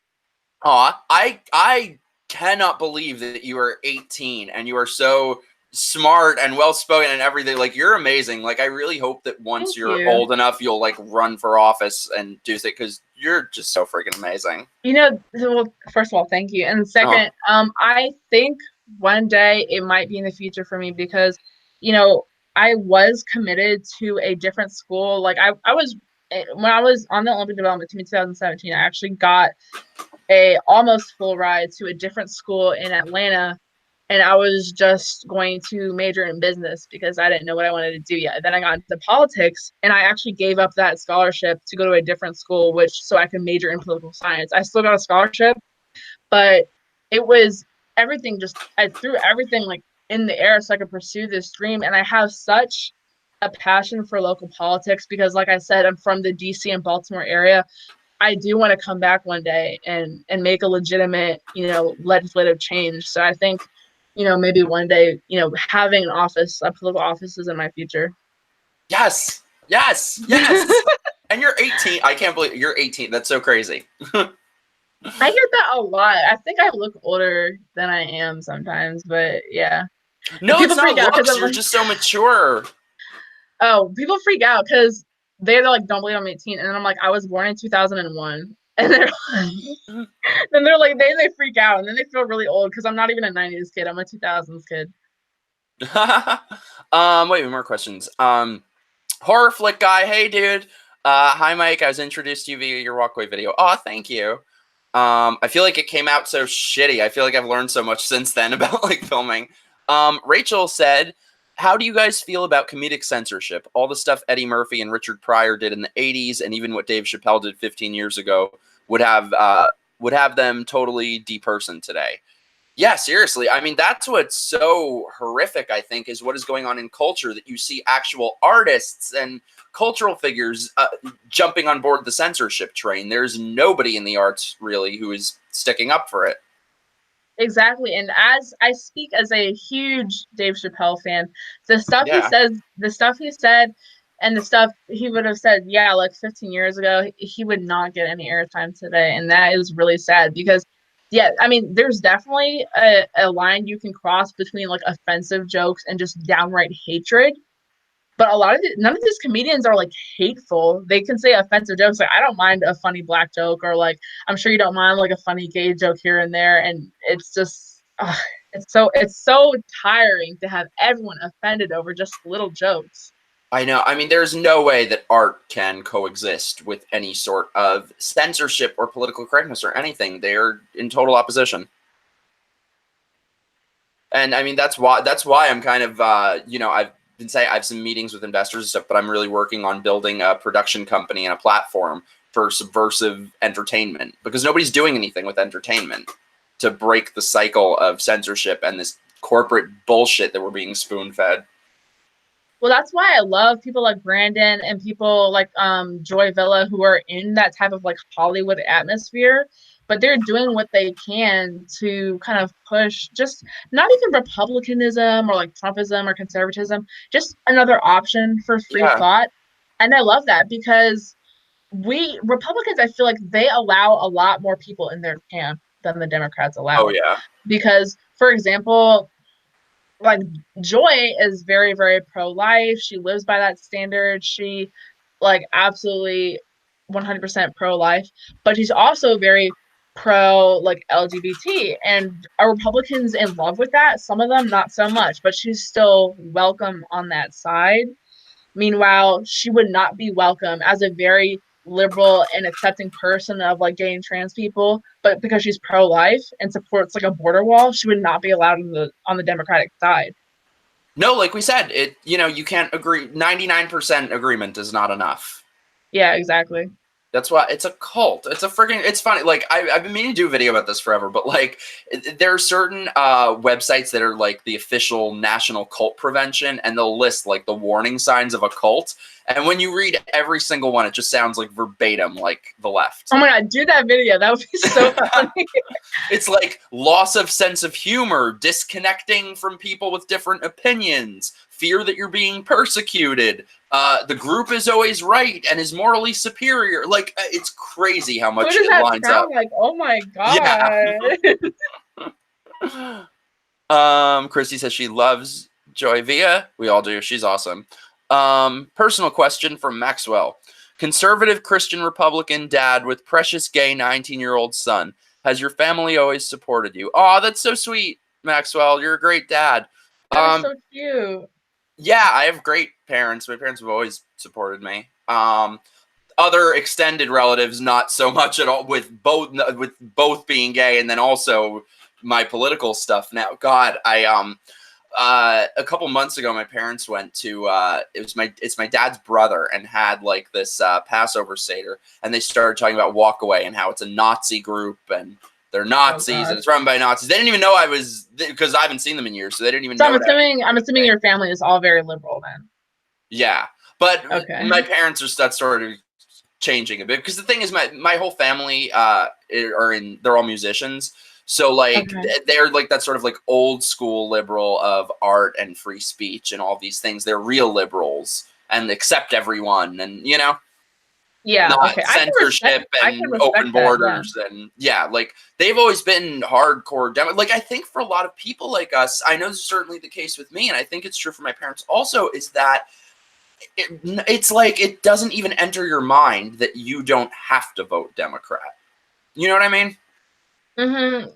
Speaker 1: I cannot believe that you are 18 and you are so smart and well spoken and everything. Like, you're amazing. Like, I really hope that once
Speaker 2: Thank
Speaker 1: you're
Speaker 2: you.
Speaker 1: old enough, you'll like run for office and do things, because you're just so freaking amazing.
Speaker 2: Well, first of all, thank you. And
Speaker 1: Oh,
Speaker 2: second, I think one day it might be in the future for me because, I was committed to a different school. Like I was when I was on the Olympic development team in 2017, I actually got a almost full ride to a different school in Atlanta, and I was just going to major in business because I didn't know what I wanted to do yet. Then I got into politics, and I actually gave up that scholarship to go to a different school, which so I could major in political science. I still got a scholarship, but it was everything. Just I threw everything like in the air so I could pursue this dream, and I have such a passion for local politics because, like I said, I'm from the DC and Baltimore area. I do want to come back one day and make a legitimate, legislative change. So I think, maybe one day, having an office, a political office is in my future.
Speaker 1: yes, yes, yes. And you're 18. I can't believe you're 18. That's so crazy.
Speaker 2: I hear that a lot. I think I look older than I am sometimes, but yeah. And
Speaker 1: No, it's
Speaker 2: people
Speaker 1: not
Speaker 2: freak out because
Speaker 1: looks.
Speaker 2: I'm
Speaker 1: You're
Speaker 2: like,
Speaker 1: just so mature.
Speaker 2: oh, people freak out because they're like, don't believe I'm 18. And then I'm like, I was born in 2001. And they're like, then they're like, they freak out. And then they feel really old because I'm not even a 90s kid. I'm a 2000s kid.
Speaker 1: Wait, more questions. Horror flick guy. Hey, dude. Hi, Mike. I was introduced to you via your walkway video. Oh, thank you. I feel like it came out so shitty. I feel like I've learned so much since then about like filming. Rachel said, how do you guys feel about comedic censorship? All the stuff Eddie Murphy and Richard Pryor did in the 80s, and even what Dave Chappelle did 15 years ago, would have them totally depersoned today. Yeah, seriously. I mean, that's what's so horrific, I think, is what is going on in culture, that you see actual artists and cultural figures jumping on board the censorship train. There's nobody in the arts, really, who is sticking up for it.
Speaker 2: Exactly. And as I speak as a huge Dave Chappelle fan,
Speaker 1: Yeah.
Speaker 2: the stuff he said, and the stuff he would have said, yeah, like 15 years ago, he would not get any airtime today. And that is really sad because, yeah, I mean, there's definitely a line you can cross between like offensive jokes and just downright hatred. But none of these comedians are like hateful. They can say offensive jokes. Like I don't mind a funny black joke, or like I'm sure you don't mind like a funny gay joke here and there. And it's just, it's so tiring to have everyone offended over just little jokes.
Speaker 1: I know. I mean, there's no way that art can coexist with any sort of censorship or political correctness or anything. They're in total opposition. And I mean, that's why I'm kind of I've been saying I have some meetings with investors and stuff, but I'm really working on building a production company and a platform for subversive entertainment, because nobody's doing anything with entertainment to break the cycle of censorship and this corporate bullshit that we're being spoon fed.
Speaker 2: Well, that's why I love people like Brandon and people like Joy Villa who are in that type of like Hollywood atmosphere, but they're doing what they can to kind of push just not even republicanism or like Trumpism or conservatism, just another option for free
Speaker 1: Yeah.
Speaker 2: thought. And I love that because we Republicans, I feel like they allow a lot more people in their camp than the Democrats
Speaker 1: Oh
Speaker 2: allow.
Speaker 1: yeah.
Speaker 2: Because, for example, like Joy is very, very pro life. She lives by that standard. She like absolutely 100% pro-life, but she's also very pro like LGBT. And are Republicans in love with that? Some of them not so much, but she's still welcome on that side. Meanwhile, she would not be welcome as a very liberal and accepting person of like gay and trans people, but because she's pro-life and supports like a border wall, she would not be allowed on the Democratic side.
Speaker 1: No, like we said, you can't agree. 99% agreement is not enough.
Speaker 2: Yeah, exactly.
Speaker 1: That's why it's a cult. It's funny. Like I've been meaning to do a video about this forever, but like there are certain websites that are like the official national cult prevention, and they'll list like the warning signs of a cult. And when you read every single one, it just sounds like verbatim, like the left.
Speaker 2: Oh my God, do that video. That would be so funny.
Speaker 1: It's like loss of sense of humor, disconnecting from people with different opinions, fear that you're being persecuted. The group is always right and is morally superior. Like it's crazy how much
Speaker 2: What does that
Speaker 1: lines
Speaker 2: sound
Speaker 1: up.
Speaker 2: like? Oh my God.
Speaker 1: Yeah. Christy says she loves Joy Villa. We all do. She's awesome. Personal question from Maxwell. Conservative Christian Republican dad with precious gay 19-year-old son. Has your family always supported you? Oh, that's so sweet, Maxwell. You're a great dad.
Speaker 2: That is so cute.
Speaker 1: Yeah, I have great parents. My parents have always supported me. Other extended relatives, not so much at all. With both being gay, and then also my political stuff. Now, God, a couple months ago, my parents went to it's my dad's brother, and had like this Passover Seder, and they started talking about Walkaway and how it's a Nazi group and they're Nazis and it's run by Nazis. They didn't even know I was, because I haven't seen them in years, so they didn't even know.
Speaker 2: I'm assuming your family is all very liberal then.
Speaker 1: Yeah, but
Speaker 2: okay.
Speaker 1: My parents are sort of changing a bit, because the thing is, my whole family they're all musicians. So like they're like that sort of like old school liberal of art and free speech and all these things. They're real liberals and accept everyone, and not censorship and open borders. And like they've always been hardcore like I think for a lot of people like us, I know this is certainly the case with me, and I think it's true for my parents also, is that it's like it doesn't even enter your mind that you don't have to vote Democrat. You know what I mean?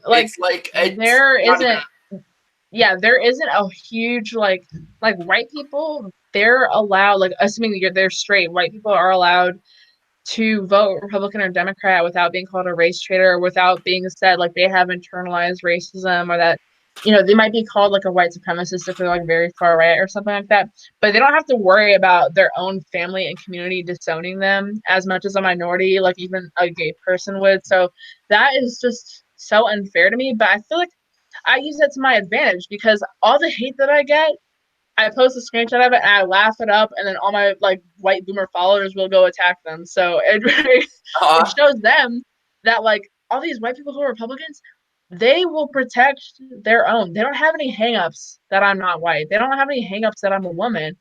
Speaker 2: Like there isn't a huge like white people, they're allowed, like assuming they're straight, white people are allowed to vote Republican or Democrat without being called a race traitor, or without being said like they have internalized racism, or that they might be called like a white supremacist if they're like very far right or something like that, but they don't have to worry about their own family and community disowning them as much as a minority, like even a gay person would. So that is just so unfair to me, but I feel like I use that to my advantage, because all the hate that I get, I post a screenshot of it and I laugh it up, and then all my like white boomer followers will go attack them. So it shows them that like all these white people who are Republicans, they will protect their own. They don't have any hangups that I'm not white. They don't have any hangups that I'm a woman.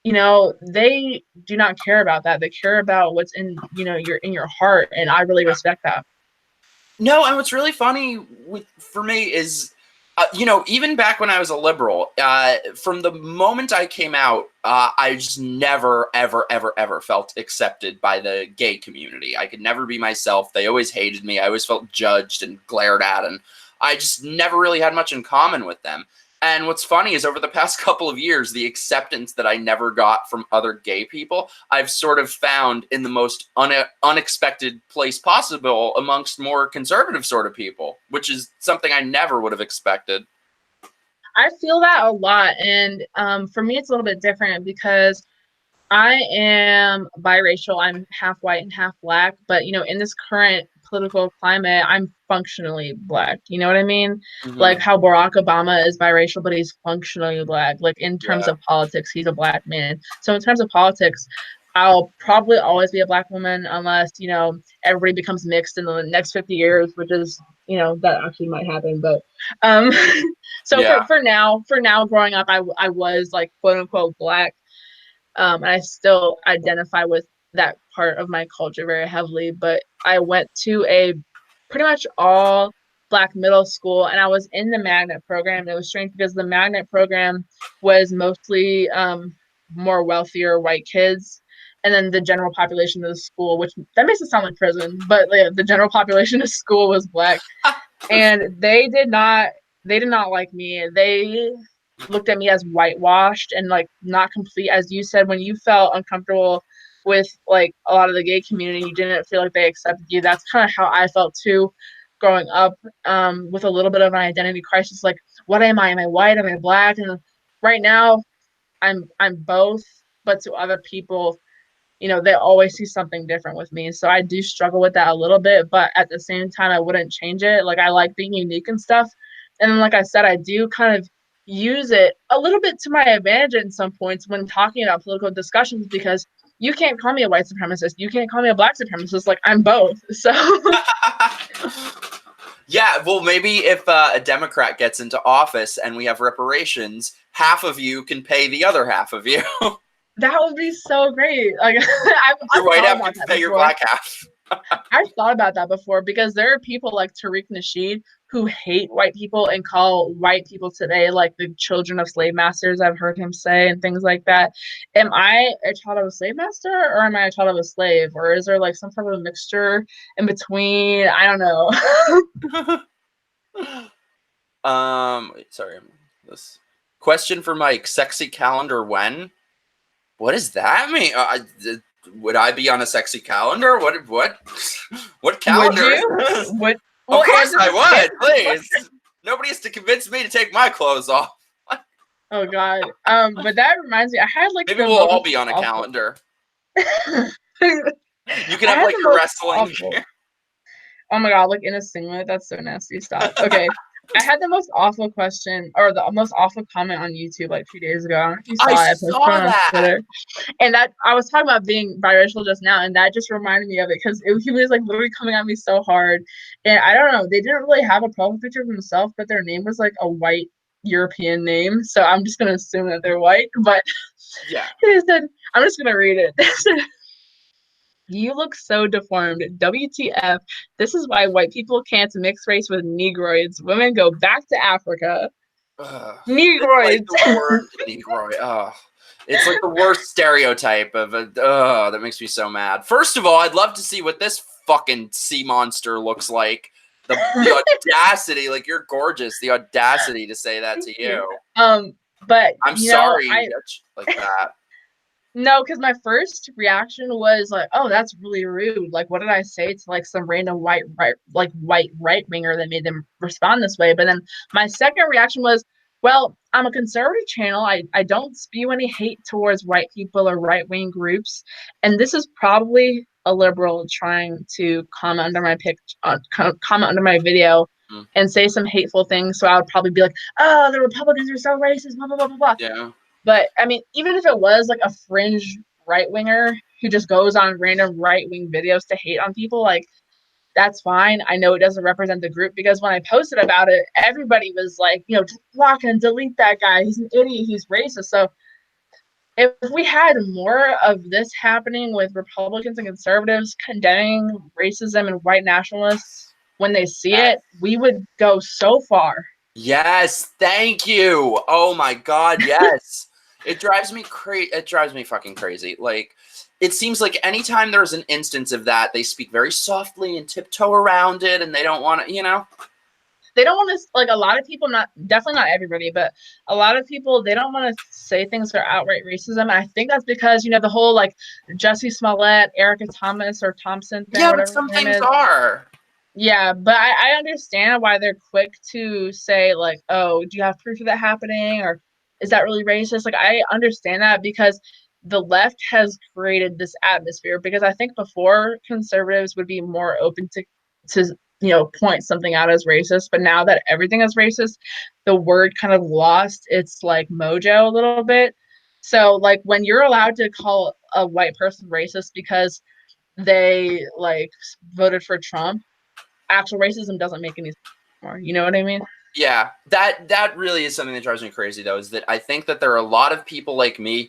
Speaker 2: They do not care about that. They care about what's in your heart, and I really respect that.
Speaker 1: No, and what's really funny for me is, even back when I was a liberal, from the moment I came out, I just never, ever, ever, ever felt accepted by the gay community. I could never be myself. They always hated me. I always felt judged and glared at, and I just never really had much in common with them. And what's funny is over the past couple of years, the acceptance that I never got from other gay people, I've sort of found in the most unexpected place possible amongst more conservative sort of people, which is something I never would have expected.
Speaker 2: I feel that a lot. And for me, it's a little bit different because I am biracial. I'm half white and half black. But, in this current political climate, I'm functionally black. You know what I mean?
Speaker 1: Mm-hmm.
Speaker 2: Like how Barack Obama is biracial, but he's functionally black. Like in terms of politics, he's a black man. So in terms of politics, I'll probably always be a black woman unless, everybody becomes mixed in the next 50 years, which is, that actually might happen. But so for now, growing up, I was like quote unquote black. And I still identify with that part of my culture very heavily. But I went to a pretty much all black middle school, and I was in the magnet program. It was strange because the magnet program was mostly more wealthier white kids. and then the general population of the school, which that makes it sound like prison, but yeah, the general population of school was Black, and they did not like me. They looked at me as whitewashed and like not complete, as you said, when you felt uncomfortable with like a lot of the gay community, you didn't feel like they accepted you. That's kind of how I felt too, growing up, with a little bit of an identity crisis. Like, what am I? Am I white? Am I Black? And right now, I'm both, but to other people, they always see something different with me. So I do struggle with that a little bit, but at the same time, I wouldn't change it. Like, I like being unique and stuff. And then, like I said, I do kind of use it a little bit to my advantage in some points when talking about political discussions, because you can't call me a white supremacist. You can't call me a Black supremacist. Like, I'm both. So
Speaker 1: yeah, well, maybe if a Democrat gets into office and we have reparations, half of you can pay the other half of you.
Speaker 2: that would be so great. Like,
Speaker 1: Your white half can pay your Black half.
Speaker 2: I've thought about that before, because there are people like Tariq Nasheed who hate white people and call white people today like the children of slave masters. I've heard him say, and things like that. Am I a child of a slave master, or am I a child of a slave? Or is there like some type of mixture in between? I don't know.
Speaker 1: Sorry. This question for Mike: sexy calendar when? What does that mean? Would I be on a sexy calendar? What calendar?
Speaker 2: Would you?
Speaker 1: Of course I would. Please. Nobody has to convince me to take my clothes off.
Speaker 2: Oh God. But that reminds me, I had like
Speaker 1: maybe we'll all be on a calendar. You can have like your wrestling gear.
Speaker 2: Oh my God, like in a singlet. That's so nasty. Stop. Okay. I had the most awful question, or the most awful comment on YouTube like 2 days ago. I don't know if you saw it.
Speaker 1: I saw that.
Speaker 2: On Twitter. And that, I was talking about being biracial just now, and that just reminded me of it, because he was like literally coming at me so hard. And I don't know, they didn't really have a profile picture of themselves, but their name was like a white European name. So I'm just gonna assume that they're white. But
Speaker 1: yeah,
Speaker 2: he said, I'm just gonna read it. They said, "You look so deformed. WTF. This is why white people can't mix race with Negroids. Women go back to Africa." Negroids.
Speaker 1: It's like the word Negroid. Oh, it's like the worst stereotype of a. Oh, that makes me so mad. First of all, I'd love to see what this fucking sea monster looks like. The audacity, like, you're gorgeous. The audacity to say that to you.
Speaker 2: But
Speaker 1: I'm sorry, like that.
Speaker 2: No, because my first reaction was like, "Oh, that's really rude. Like, what did I say to like some random white right winger that made them respond this way?" But then my second reaction was, "Well, I'm a conservative channel. I don't spew any hate towards white people or right wing groups, and this is probably a liberal trying to comment under my comment under my video." And say some hateful things. So I would probably be like, "Oh, the Republicans are so racist, blah, blah, blah, blah, blah."
Speaker 1: Yeah.
Speaker 2: But I mean, even if it was like a fringe right winger who just goes on random right wing videos to hate on people, like, that's fine. I know it doesn't represent the group, because when I posted about it, everybody was like, just block and delete that guy. He's an idiot. He's racist. So if we had more of this happening with Republicans and conservatives condemning racism and white nationalists when they see it, we would go so far.
Speaker 1: Yes, thank you. Oh my God, yes. It drives me crazy. It drives me fucking crazy. Like, it seems like anytime there's an instance of that, they speak very softly and tiptoe around it, and they don't want to,
Speaker 2: They don't want to, like, a lot of people, definitely not everybody, but a lot of people, they don't want to say things that are outright racism. And I think that's because, the whole, like, Jussie Smollett, Erica Thomas, or Thompson thing.
Speaker 1: Yeah, but some things are.
Speaker 2: Yeah, but I understand why they're quick to say, like, "Oh, do you have proof of that happening?" Or, "Is that really racist?" Like, I understand that, because the left has created this atmosphere, because I think before conservatives would be more open to point something out as racist, but now that everything is racist, the word kind of lost its like mojo a little bit. So like when you're allowed to call a white person racist because they like voted for Trump, actual racism doesn't make any sense anymore. You know what I mean?
Speaker 1: Yeah, that really is something that drives me crazy, though, is that I think that there are a lot of people like me,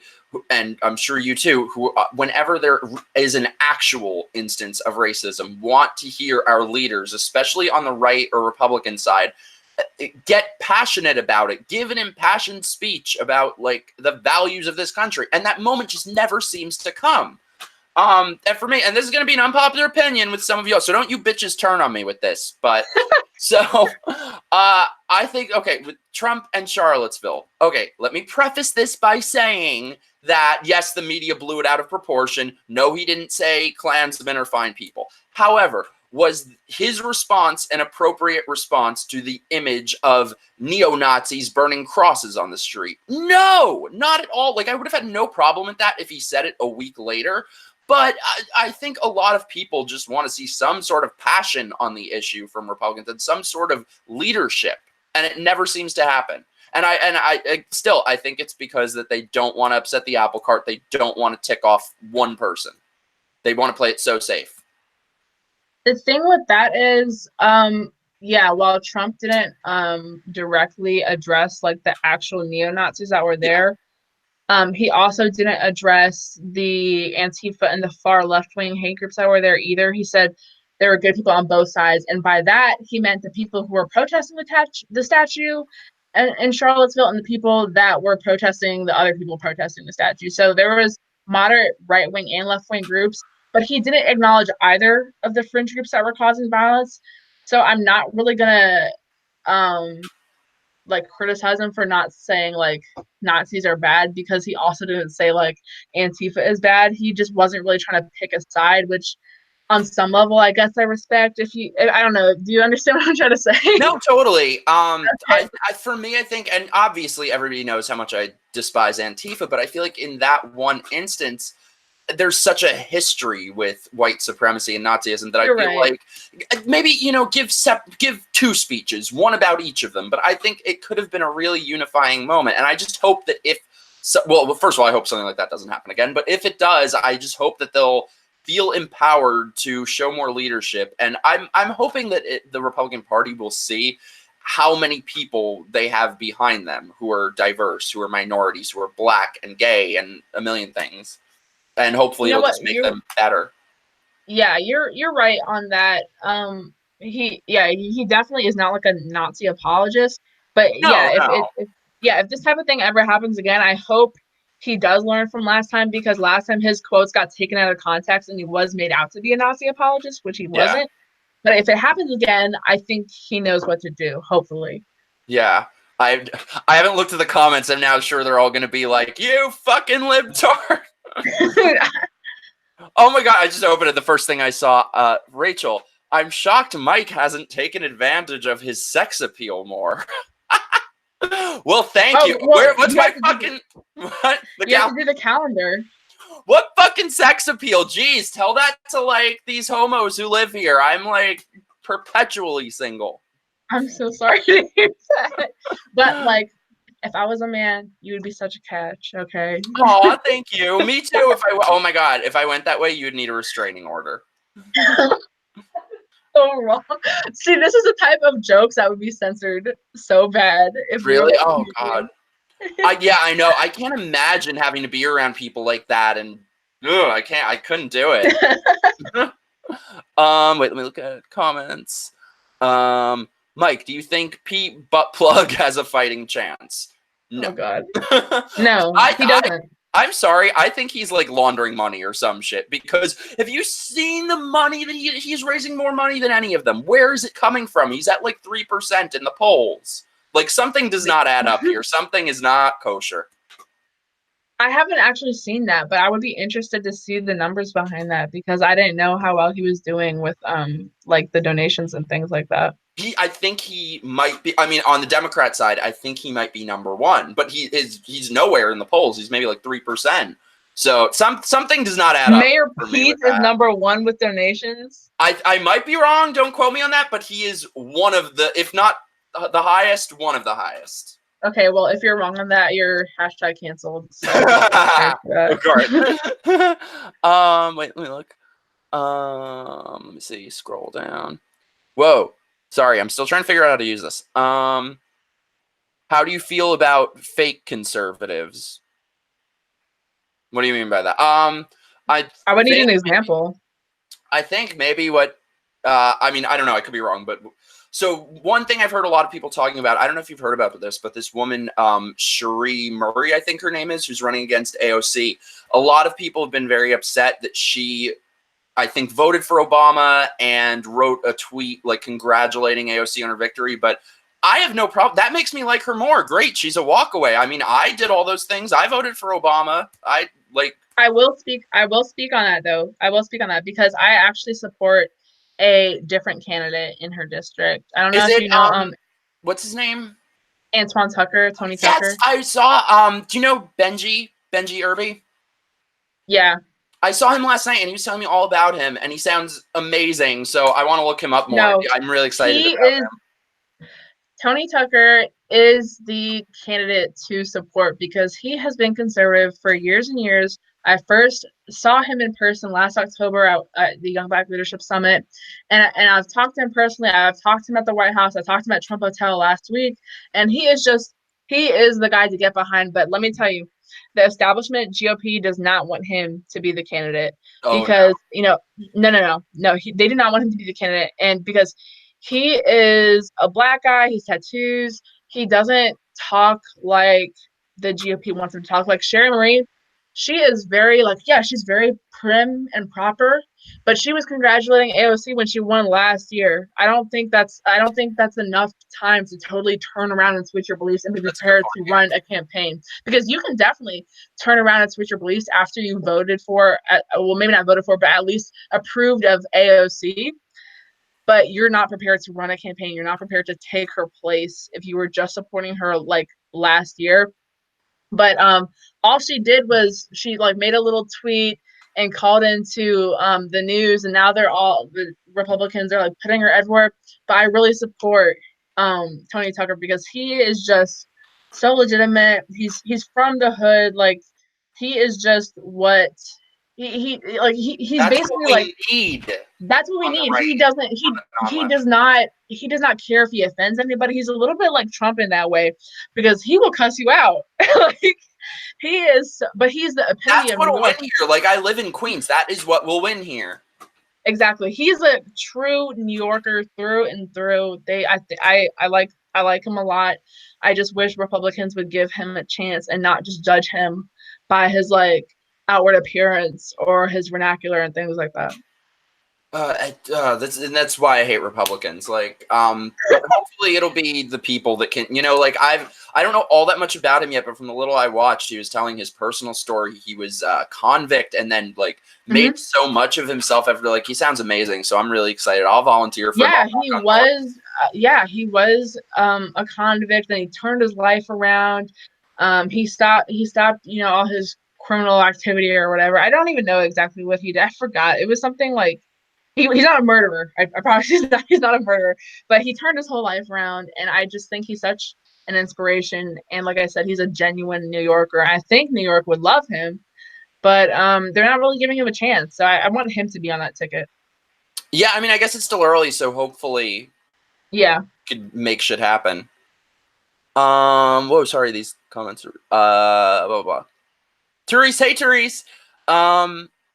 Speaker 1: and I'm sure you too, who, whenever there is an actual instance of racism, want to hear our leaders, especially on the right or Republican side, get passionate about it, give an impassioned speech about, like, the values of this country, and that moment just never seems to come. And for me, and this is going to be an unpopular opinion with some of y'all, so don't you bitches turn on me with this. But so I think, okay, with Trump and Charlottesville. Okay, let me preface this by saying that yes, the media blew it out of proportion. No, he didn't say Klansmen are fine people. However, was his response an appropriate response to the image of neo-Nazis burning crosses on the street? No, not at all. Like, I would have had no problem with that if he said it a week later. But I think a lot of people just want to see some sort of passion on the issue from Republicans and some sort of leadership, and it never seems to happen. And I still think it's because that they don't want to upset the apple cart. They don't want to tick off one person. They want to play it so safe.
Speaker 2: The thing with that is, yeah, while Trump didn't directly address like the actual neo-Nazis that were there, he also didn't address the Antifa and the far left-wing hate groups that were there either. He said there were good people on both sides, and by that he meant the people who were protesting the statue in Charlottesville and the people that were protesting the other people protesting the statue. So there was moderate right-wing and left-wing groups, but he didn't acknowledge either of the fringe groups that were causing violence. So I'm not really gonna like criticize him for not saying like Nazis are bad, because he also didn't say like Antifa is bad. He just wasn't really trying to pick a side, which on some level I guess I respect. I don't know, do you understand what I'm trying to say?
Speaker 1: No, totally.
Speaker 2: Okay.
Speaker 1: For me, I think, and obviously everybody knows how much I despise Antifa, but I feel like in that one instance, there's such a history with white supremacy and Nazism that
Speaker 2: You're
Speaker 1: I feel
Speaker 2: right.
Speaker 1: like maybe, give two speeches, one about each of them. But I think it could have been a really unifying moment. And I just hope that well, first of all, I hope something like that doesn't happen again. But if it does, I just hope that they'll feel empowered to show more leadership. And I'm hoping that the Republican Party will see how many people they have behind them who are diverse, who are minorities, who are black and gay and a million things. And hopefully
Speaker 2: You know
Speaker 1: it'll
Speaker 2: what?
Speaker 1: just make them better.
Speaker 2: Yeah, you're right on that. He definitely is not like a Nazi apologist, but
Speaker 1: No,
Speaker 2: yeah,
Speaker 1: no.
Speaker 2: if this type of thing ever happens again, I hope he does learn from last time, because last time his quotes got taken out of context and he was made out to be a Nazi apologist, which he
Speaker 1: Yeah.
Speaker 2: wasn't. But if it happens again, I think he knows what to do, hopefully.
Speaker 1: Yeah. I haven't looked at the comments. I'm now sure they're all going to be like, you fucking libtard. Oh my God. I just opened it. The first thing I saw, Rachel, I'm shocked Mike hasn't taken advantage of his sex appeal more. Well, thank you.
Speaker 2: Well,
Speaker 1: What's
Speaker 2: you
Speaker 1: my
Speaker 2: have to
Speaker 1: fucking, what?
Speaker 2: you have to do the calendar.
Speaker 1: What fucking sex appeal? Jeez, tell that to like these homos who live here. I'm like perpetually single.
Speaker 2: I'm so sorry to hear that. But like, if I was a man, you would be such a catch, okay?
Speaker 1: Aw, thank you. Me too. Oh my God, if I went that way, you'd need a restraining order.
Speaker 2: So wrong. See, this is the type of jokes that would be censored so bad if we were
Speaker 1: Really?
Speaker 2: like
Speaker 1: Oh God.
Speaker 2: comedians.
Speaker 1: Yeah, I know. I can't imagine having to be around people like that, and I couldn't do it. Wait, let me look at comments. Mike, do you think Pete Buttplug has a fighting chance? No.
Speaker 2: Oh God. No, he
Speaker 1: I
Speaker 2: doesn't.
Speaker 1: I'm sorry. I think he's like laundering money or some shit, because have you seen the money that he's raising more money than any of them? Where is it coming from? He's at like 3% in the polls. Like something does not add up here. Something is not kosher.
Speaker 2: I haven't actually seen that, but I would be interested to see the numbers behind that, because I didn't know how well he was doing with like the donations and things like that.
Speaker 1: I think he might be. I mean, on the Democrat side, I think he might be number one, but he's nowhere in the polls. He's maybe like 3%. So something does not add up.
Speaker 2: Mayor
Speaker 1: For me
Speaker 2: Pete
Speaker 1: with
Speaker 2: is
Speaker 1: that.
Speaker 2: number one with donations.
Speaker 1: I might be wrong. Don't quote me on that, but he is one of the, if not the highest, one of the highest.
Speaker 2: Okay, well, if you're wrong on that, you're hashtag canceled. So
Speaker 1: Of course. Wait, let me look. Let me see. Scroll down. Whoa. Sorry, I'm still trying to figure out how to use this. How do you feel about fake conservatives? What do you mean by that?
Speaker 2: I would need an example.
Speaker 1: I think maybe what I mean, I don't know, I could be wrong, but So one thing I've heard a lot of people talking about, I don't know if you've heard about this, but this woman, Cherie Murray, I think her name is, who's running against AOC. A lot of people have been very upset that she, I think, voted for Obama and wrote a tweet like congratulating AOC on her victory. But I have no problem. That makes me like her more. Great. She's a walkaway. I mean, I did all those things. I voted for Obama.
Speaker 2: I will speak on that though. I will speak on that because I actually support a different candidate in her district. I don't know
Speaker 1: Is
Speaker 2: if
Speaker 1: it,
Speaker 2: you know
Speaker 1: what's his name?
Speaker 2: Antoine Tucker, Tony
Speaker 1: Yes,
Speaker 2: Tucker.
Speaker 1: I saw, do you know Benji Irby?
Speaker 2: Yeah.
Speaker 1: I saw him last night and he was telling me all about him and he sounds amazing. So I want to look him up more.
Speaker 2: No.
Speaker 1: I'm really excited
Speaker 2: He
Speaker 1: about
Speaker 2: is
Speaker 1: him.
Speaker 2: Tony Tucker is the candidate to support because he has been conservative for years and years. I first saw him in person last October at the Young Black Leadership Summit, and I've talked to him personally. I've talked to him at the White House. I talked to him at Trump Hotel last week, and he is the guy to get behind. But let me tell you, the establishment GOP does not want him to be the candidate
Speaker 1: Oh,
Speaker 2: because no, they do not want him to be the candidate, and because he is a black guy. He's tattoos. He doesn't talk like the GOP wants him to talk. Like Sherry Marie, she is very she's very prim and proper. But she was congratulating AOC when she won last year. I don't think that's enough time to totally turn around and switch your beliefs and be
Speaker 1: that's a good
Speaker 2: prepared to
Speaker 1: point.
Speaker 2: run a campaign. Because you can definitely turn around and switch your beliefs after you voted for, well, maybe not voted for, but at least approved of AOC. But you're not prepared to run a campaign. You're not prepared to take her place if you were just supporting her like last year. But all she did was she like made a little tweet and called into the news, and now the Republicans are like putting her everywhere. But I really support Tony Tucker because he is just so legitimate. He's from the hood. Like he is just what he's
Speaker 1: That's
Speaker 2: basically
Speaker 1: what
Speaker 2: like
Speaker 1: we need
Speaker 2: that's what we
Speaker 1: on the
Speaker 2: need.
Speaker 1: right, on
Speaker 2: He
Speaker 1: left.
Speaker 2: does not care if he offends anybody. He's a little bit like Trump in that way because he will cuss you out. Like he is, but he's the epitome
Speaker 1: That's
Speaker 2: of New
Speaker 1: what'll win
Speaker 2: York.
Speaker 1: here. Like, I live in Queens. That is what will win here.
Speaker 2: Exactly. He's a true New Yorker through and through. I like him a lot. I just wish Republicans would give him a chance and not just judge him by his like outward appearance or his vernacular and things like that.
Speaker 1: That's why I hate Republicans. Like, but hopefully it'll be the people that can, like I don't know all that much about him yet, but from the little I watched, he was telling his personal story. He was a convict and then like made so much of himself after. Like, he sounds amazing. So I'm really excited. I'll volunteer for.
Speaker 2: Yeah, he was a convict and he turned his life around. He stopped all his criminal activity or whatever. I don't even know exactly what he did. I forgot. It was something like he's not a murderer. I promise he's not a murderer, but he turned his whole life around, and I just think he's such an inspiration. And like I said, he's a genuine New Yorker. I think New York would love him, but they're not really giving him a chance. So I want him to be on that ticket.
Speaker 1: Yeah, I mean, I guess it's still early, so hopefully,
Speaker 2: yeah,
Speaker 1: could make shit happen. Whoa, sorry, these comments are blah blah blah. Therese, hey Therese.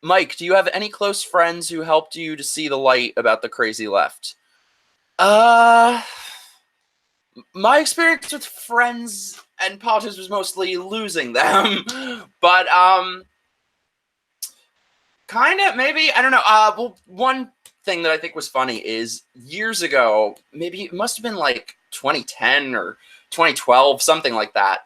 Speaker 1: Mike, do you have any close friends who helped you to see the light about the crazy left? My experience with friends and politics was mostly losing them, but kind of maybe, I don't know. Well, one thing that I think was funny is years ago, maybe it must have been like 2010 or 2012, something like that.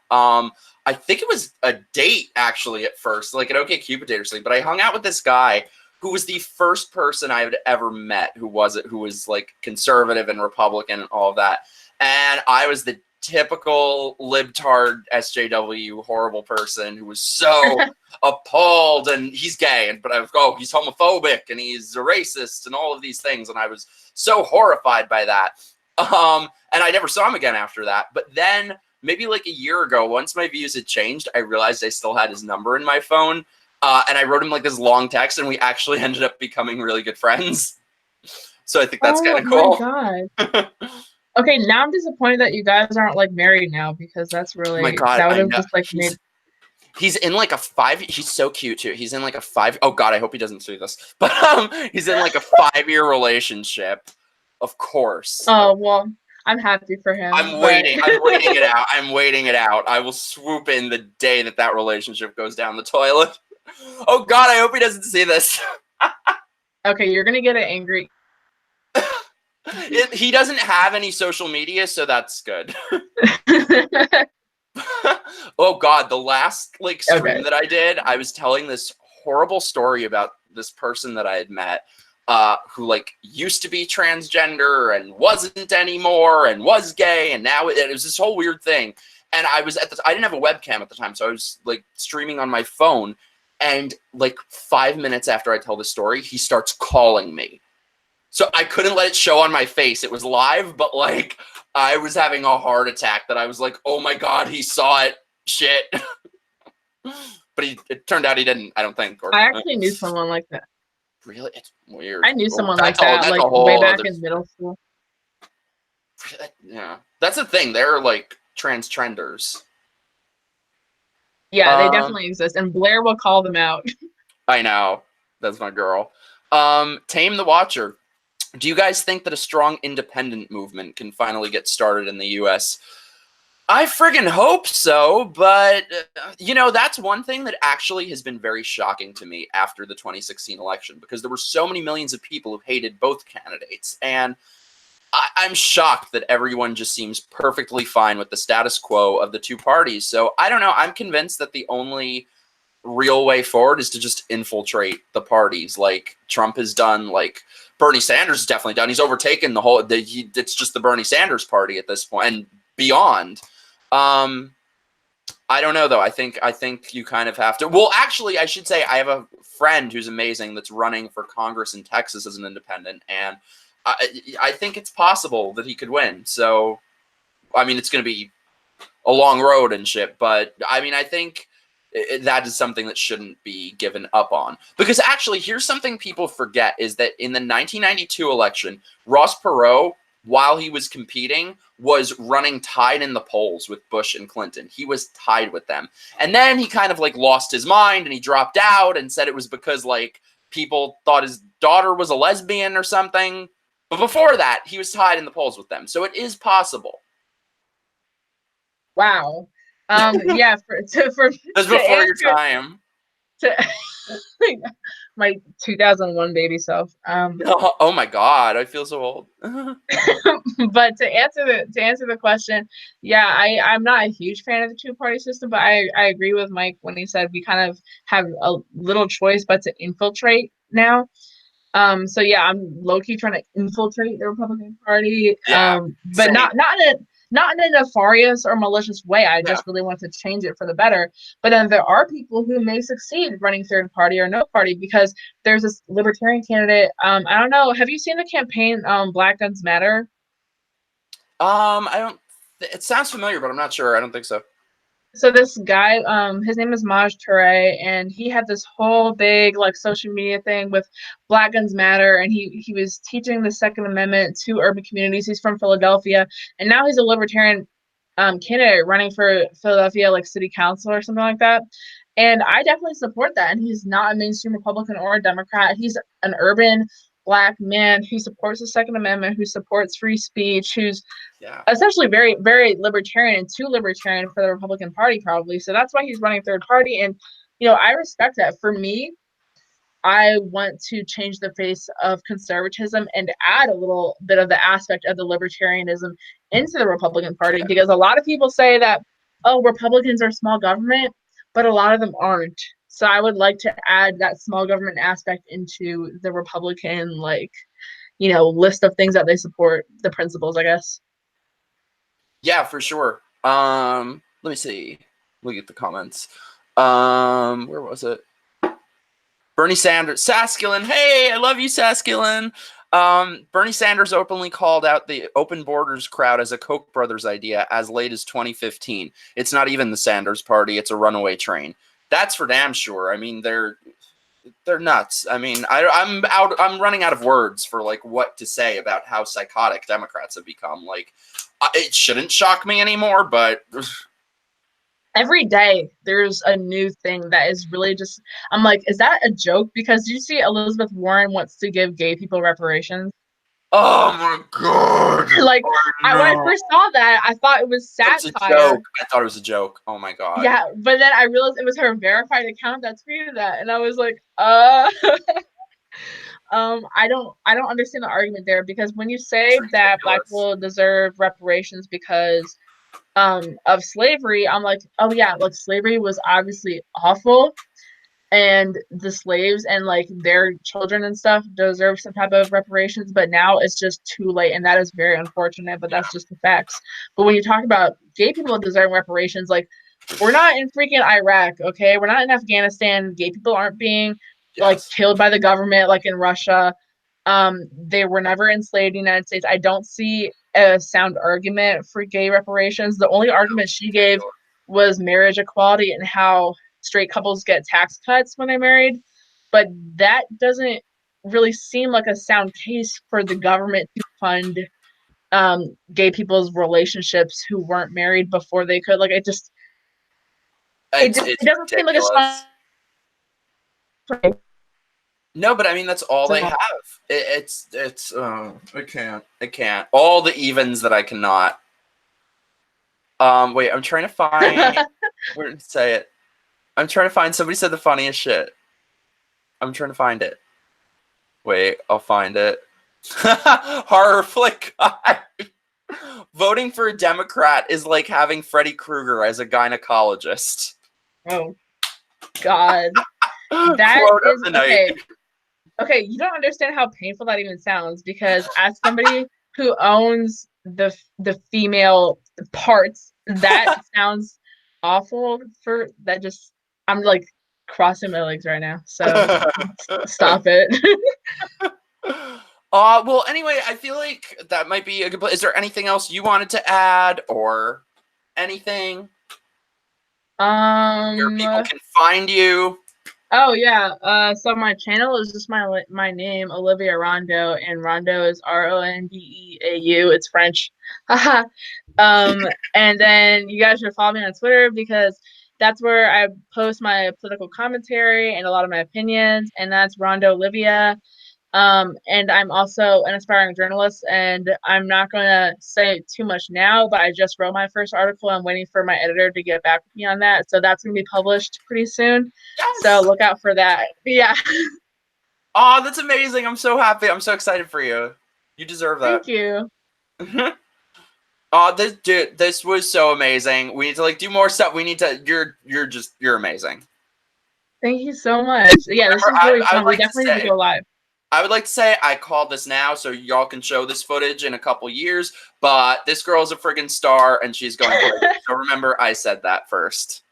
Speaker 1: I think it was a date actually at first, like an OkCupid date or something. But I hung out with this guy who was the first person I had ever met who was like conservative and Republican and all of that. And I was the typical libtard SJW horrible person who was so appalled, and he's gay, but I was he's homophobic and he's a racist and all of these things, and I was so horrified by that. And I never saw him again after that. But then maybe like a year ago, once my views had changed, I realized I still had his number in my phone. And I wrote him like this long text, and we actually ended up becoming really good friends. So I think that's kind of cool.
Speaker 2: Oh my God. Okay, now I'm disappointed that you guys aren't like married now, because that's really
Speaker 1: oh my God,
Speaker 2: that would have just like made.
Speaker 1: He's in like a 5. He's so cute too. He's in like a 5. Oh God, I hope he doesn't see this. But he's in like a 5-year relationship. Of course.
Speaker 2: Oh, well, I'm happy for him,
Speaker 1: I'm
Speaker 2: but
Speaker 1: waiting. I'm waiting it out. I'm waiting it out. I will swoop in the day that relationship goes down the toilet. Oh God, I hope he doesn't see this.
Speaker 2: okay, you're gonna get an angry.
Speaker 1: He doesn't have any social media, so that's good. Oh God, the last like stream
Speaker 2: Okay.
Speaker 1: that I did, I was telling this horrible story about this person that I had met, who like used to be transgender and wasn't anymore and was gay, and now it was this whole weird thing. And I didn't have a webcam at the time, so I was like streaming on my phone. And like 5 minutes after I tell the story, he starts calling me. So I couldn't let it show on my face. It was live, but like I was having a heart attack that I was like, oh my God, he saw it. Shit. But it turned out he didn't, I don't think. Or
Speaker 2: I actually knew someone like that.
Speaker 1: really? It's weird.
Speaker 2: I knew
Speaker 1: Well,
Speaker 2: someone like that,
Speaker 1: that's
Speaker 2: like
Speaker 1: a
Speaker 2: way
Speaker 1: whole
Speaker 2: back
Speaker 1: other.
Speaker 2: in middle school.
Speaker 1: Yeah. That's the thing. They're like trenders.
Speaker 2: Yeah, they definitely exist, and Blair will call them out.
Speaker 1: I know. That's my girl. Tame the Watcher. Do you guys think that a strong independent movement can finally get started in the US? I friggin' hope so, but that's one thing that actually has been very shocking to me after the 2016 election, because there were so many millions of people who hated both candidates, and I'm shocked that everyone just seems perfectly fine with the status quo of the two parties. So I don't know. I'm convinced that the only real way forward is to just infiltrate the parties, like Trump has done, like Bernie Sanders has definitely done. He's overtaken it's just the Bernie Sanders party at this point and beyond. I don't know though. I think you kind of have to. Well, actually, I should say I have a friend who's amazing that's running for Congress in Texas as an independent, and I think it's possible that he could win. So, I mean, it's going to be a long road and shit, but I mean, I think that is something that shouldn't be given up on. Because actually, here's something people forget, is that in the 1992 election, Ross Perot, while he was competing, was running tied in the polls with Bush and Clinton. He was tied with them. And then he kind of like lost his mind and he dropped out and said it was because like people thought his daughter was a lesbian or something. But before that, he was tied in the polls with them. So it is possible.
Speaker 2: Wow. Yeah,
Speaker 1: That's
Speaker 2: to
Speaker 1: before your
Speaker 2: answer
Speaker 1: time.
Speaker 2: to my 2001 baby self.
Speaker 1: Oh my God, I feel so old.
Speaker 2: But to answer the question, yeah, I'm not a huge fan of the two-party system, but I agree with Mike when he said we kind of have a little choice but to infiltrate now. So yeah, I'm low-key trying to infiltrate the Republican Party.
Speaker 1: Yeah,
Speaker 2: But
Speaker 1: same.
Speaker 2: not in a nefarious or malicious way. I
Speaker 1: Yeah.
Speaker 2: just really want to change it for the better. But then there are people who may succeed running third party or no party, because there's this libertarian candidate. I don't know. Have you seen the campaign Black Guns Matter?
Speaker 1: I don't. It sounds familiar, but I'm not sure. I don't think so.
Speaker 2: So this guy, his name is Maj Toure, and he had this whole big like social media thing with Black Guns Matter, and he was teaching the Second Amendment to urban communities. He's from Philadelphia, and now he's a libertarian candidate running for Philadelphia like city council or something like that. And I definitely support that. And he's not a mainstream Republican or a Democrat. He's an urban Black man who supports the Second Amendment, who supports free speech, who's essentially very, very libertarian and too libertarian for the Republican Party, probably. So that's why he's running third party. And, I respect that. For me, I want to change the face of conservatism and add a little bit of the aspect of the libertarianism into the Republican Party, because a lot of people say that, oh, Republicans are small government, but a lot of them aren't. So I would like to add that small government aspect into the Republican, list of things that they support, the principles, I guess.
Speaker 1: Yeah, for sure. Let me see. Look at the comments. Where was it? Bernie Sanders, Saskilin. Hey, I love you, Saskilin. Bernie Sanders openly called out the open borders crowd as a Koch brothers idea as late as 2015. It's not even the Sanders party; it's a runaway train. That's for damn sure. I mean, they're nuts. I mean, I'm running out of words for like what to say about how psychotic Democrats have become. Like, it shouldn't shock me anymore, but
Speaker 2: every day there's a new thing that is really just, I'm like, is that a joke? Because you see Elizabeth Warren wants to give gay people reparations.
Speaker 1: Oh my god!
Speaker 2: Like,
Speaker 1: Oh,
Speaker 2: when I
Speaker 1: no.
Speaker 2: first saw that, I thought it was
Speaker 1: It's a
Speaker 2: satire.
Speaker 1: joke. I thought it was a joke. Oh my god.
Speaker 2: Yeah, but then I realized it was her verified account that tweeted that, and I was like, I don't understand the argument there, because when you
Speaker 1: It's
Speaker 2: say that Black
Speaker 1: ridiculous.
Speaker 2: people deserve reparations because of slavery, I'm like, oh yeah, like slavery was obviously awful, and the slaves and like their children and stuff deserve some type of reparations, but now it's just too late, and that is very unfortunate, but that's just the facts. But when you talk about gay people deserving reparations, like, we're not in freaking Iraq, okay? We're not in Afghanistan. Gay people aren't being like
Speaker 1: Yes.
Speaker 2: killed by the government like in Russia. They were never enslaved in the United States. I don't see a sound argument for gay reparations. The only argument she gave
Speaker 1: Ridiculous.
Speaker 2: was marriage equality and how straight couples get tax cuts when they're married. But that doesn't really seem like a sound case for the government to fund gay people's relationships who weren't married before they could. Like, it
Speaker 1: It's
Speaker 2: doesn't seem like a strong.
Speaker 1: ridiculous. No, but I mean that's all they have. It's I can't. All the evens that I cannot. Wait, I'm trying to find where to say it. I'm trying to find somebody said the funniest shit. I'm trying to find it. Wait, I'll find it. Horror flick guy. Voting for a Democrat is like having Freddy Krueger as a gynecologist.
Speaker 2: Oh God, that
Speaker 1: Quote of
Speaker 2: is
Speaker 1: the night.
Speaker 2: okay. Okay, you don't understand how painful that even sounds, because as somebody who owns the female parts, that sounds awful. For that, just I'm like crossing my legs right now. So stop it.
Speaker 1: Well, anyway, I feel like that might be a good place. Is there anything else you wanted to add or anything where people
Speaker 2: um.
Speaker 1: can find you?
Speaker 2: Oh yeah. So my channel is just my name, Olivia Rondeau, and Rondeau is Rondeau. It's French. Haha. And then you guys should follow me on Twitter, because that's where I post my political commentary and a lot of my opinions, and that's Rondeau Olivia. And I'm also an aspiring journalist, and I'm not going to say too much now, but I just wrote my first article. I'm waiting for my editor to get back with me on that. So that's going to be published pretty soon. So
Speaker 1: Yes.
Speaker 2: look out for that. Yeah.
Speaker 1: Oh, that's amazing. I'm so happy. I'm so excited for you. You deserve that.
Speaker 2: Thank you.
Speaker 1: Oh, this was so amazing. We need to like do more stuff. We need to. You're amazing.
Speaker 2: Thank you so much. Yeah, this
Speaker 1: Remember,
Speaker 2: was really
Speaker 1: I
Speaker 2: fun.
Speaker 1: would
Speaker 2: We
Speaker 1: like to
Speaker 2: definitely need to
Speaker 1: say.
Speaker 2: go live.
Speaker 1: I would like to say I called this now so y'all can show this footage in a couple years, but this girl's a friggin' star and she's going places. So remember, I said that first.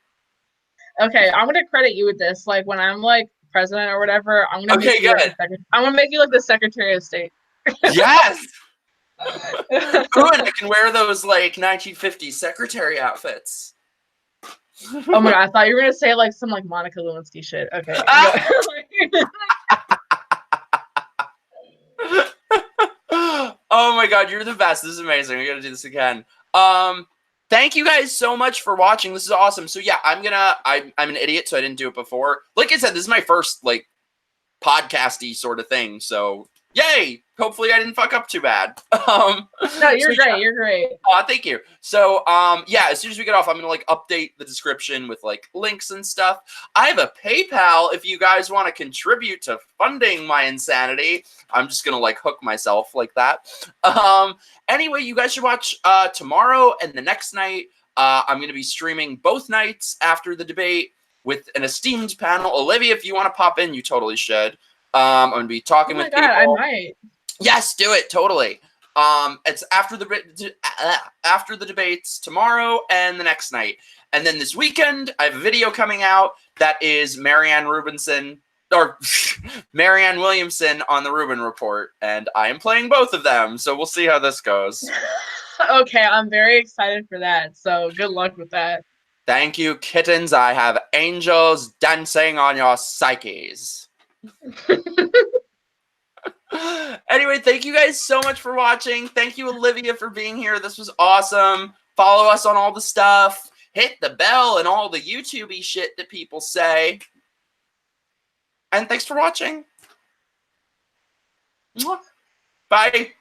Speaker 2: Okay, I'm gonna credit you with this. Like, when I'm like president or whatever, I'm gonna make
Speaker 1: Okay,
Speaker 2: you like
Speaker 1: good.
Speaker 2: the secretary. I'm gonna make you like the Secretary of State.
Speaker 1: Yes! Ooh, and I can wear those like 1950s secretary outfits.
Speaker 2: Oh my God, I thought you were gonna say like some like Monica Lewinsky shit. Okay.
Speaker 1: Oh my god, you're the best. This is amazing. We gotta do this again. Thank you guys so much for watching. This is awesome. So yeah, I'm an idiot, so I didn't do it before. Like I said, this is my first like podcasty sort of thing. So yay! Hopefully I didn't fuck up too bad.
Speaker 2: No, you're
Speaker 1: So
Speaker 2: great. You're great.
Speaker 1: thank you. So, yeah, as soon as we get off, I'm gonna like update the description with like links and stuff. I have a PayPal if you guys want to contribute to funding my insanity. I'm just gonna like hook myself like that. Anyway, you guys should watch tomorrow and the next night. I'm gonna be streaming both nights after the debate with an esteemed panel. Olivia, if you want to pop in, you totally should. I'm gonna be talking with people.
Speaker 2: I might.
Speaker 1: Yes, do it totally. It's after the debates tomorrow and the next night, and then this weekend I have a video coming out that is Marianne Williamson on the Rubin Report, and I am playing both of them. So we'll see how this goes.
Speaker 2: Okay, I'm very excited for that. So good luck with that.
Speaker 1: Thank you, kittens. I have angels dancing on your psyches. Anyway, thank you guys so much for watching. Thank you, Olivia, for being here. This was awesome. Follow us on all the stuff. Hit the bell and all the YouTube-y shit that people say. And thanks for watching. Mwah. Bye.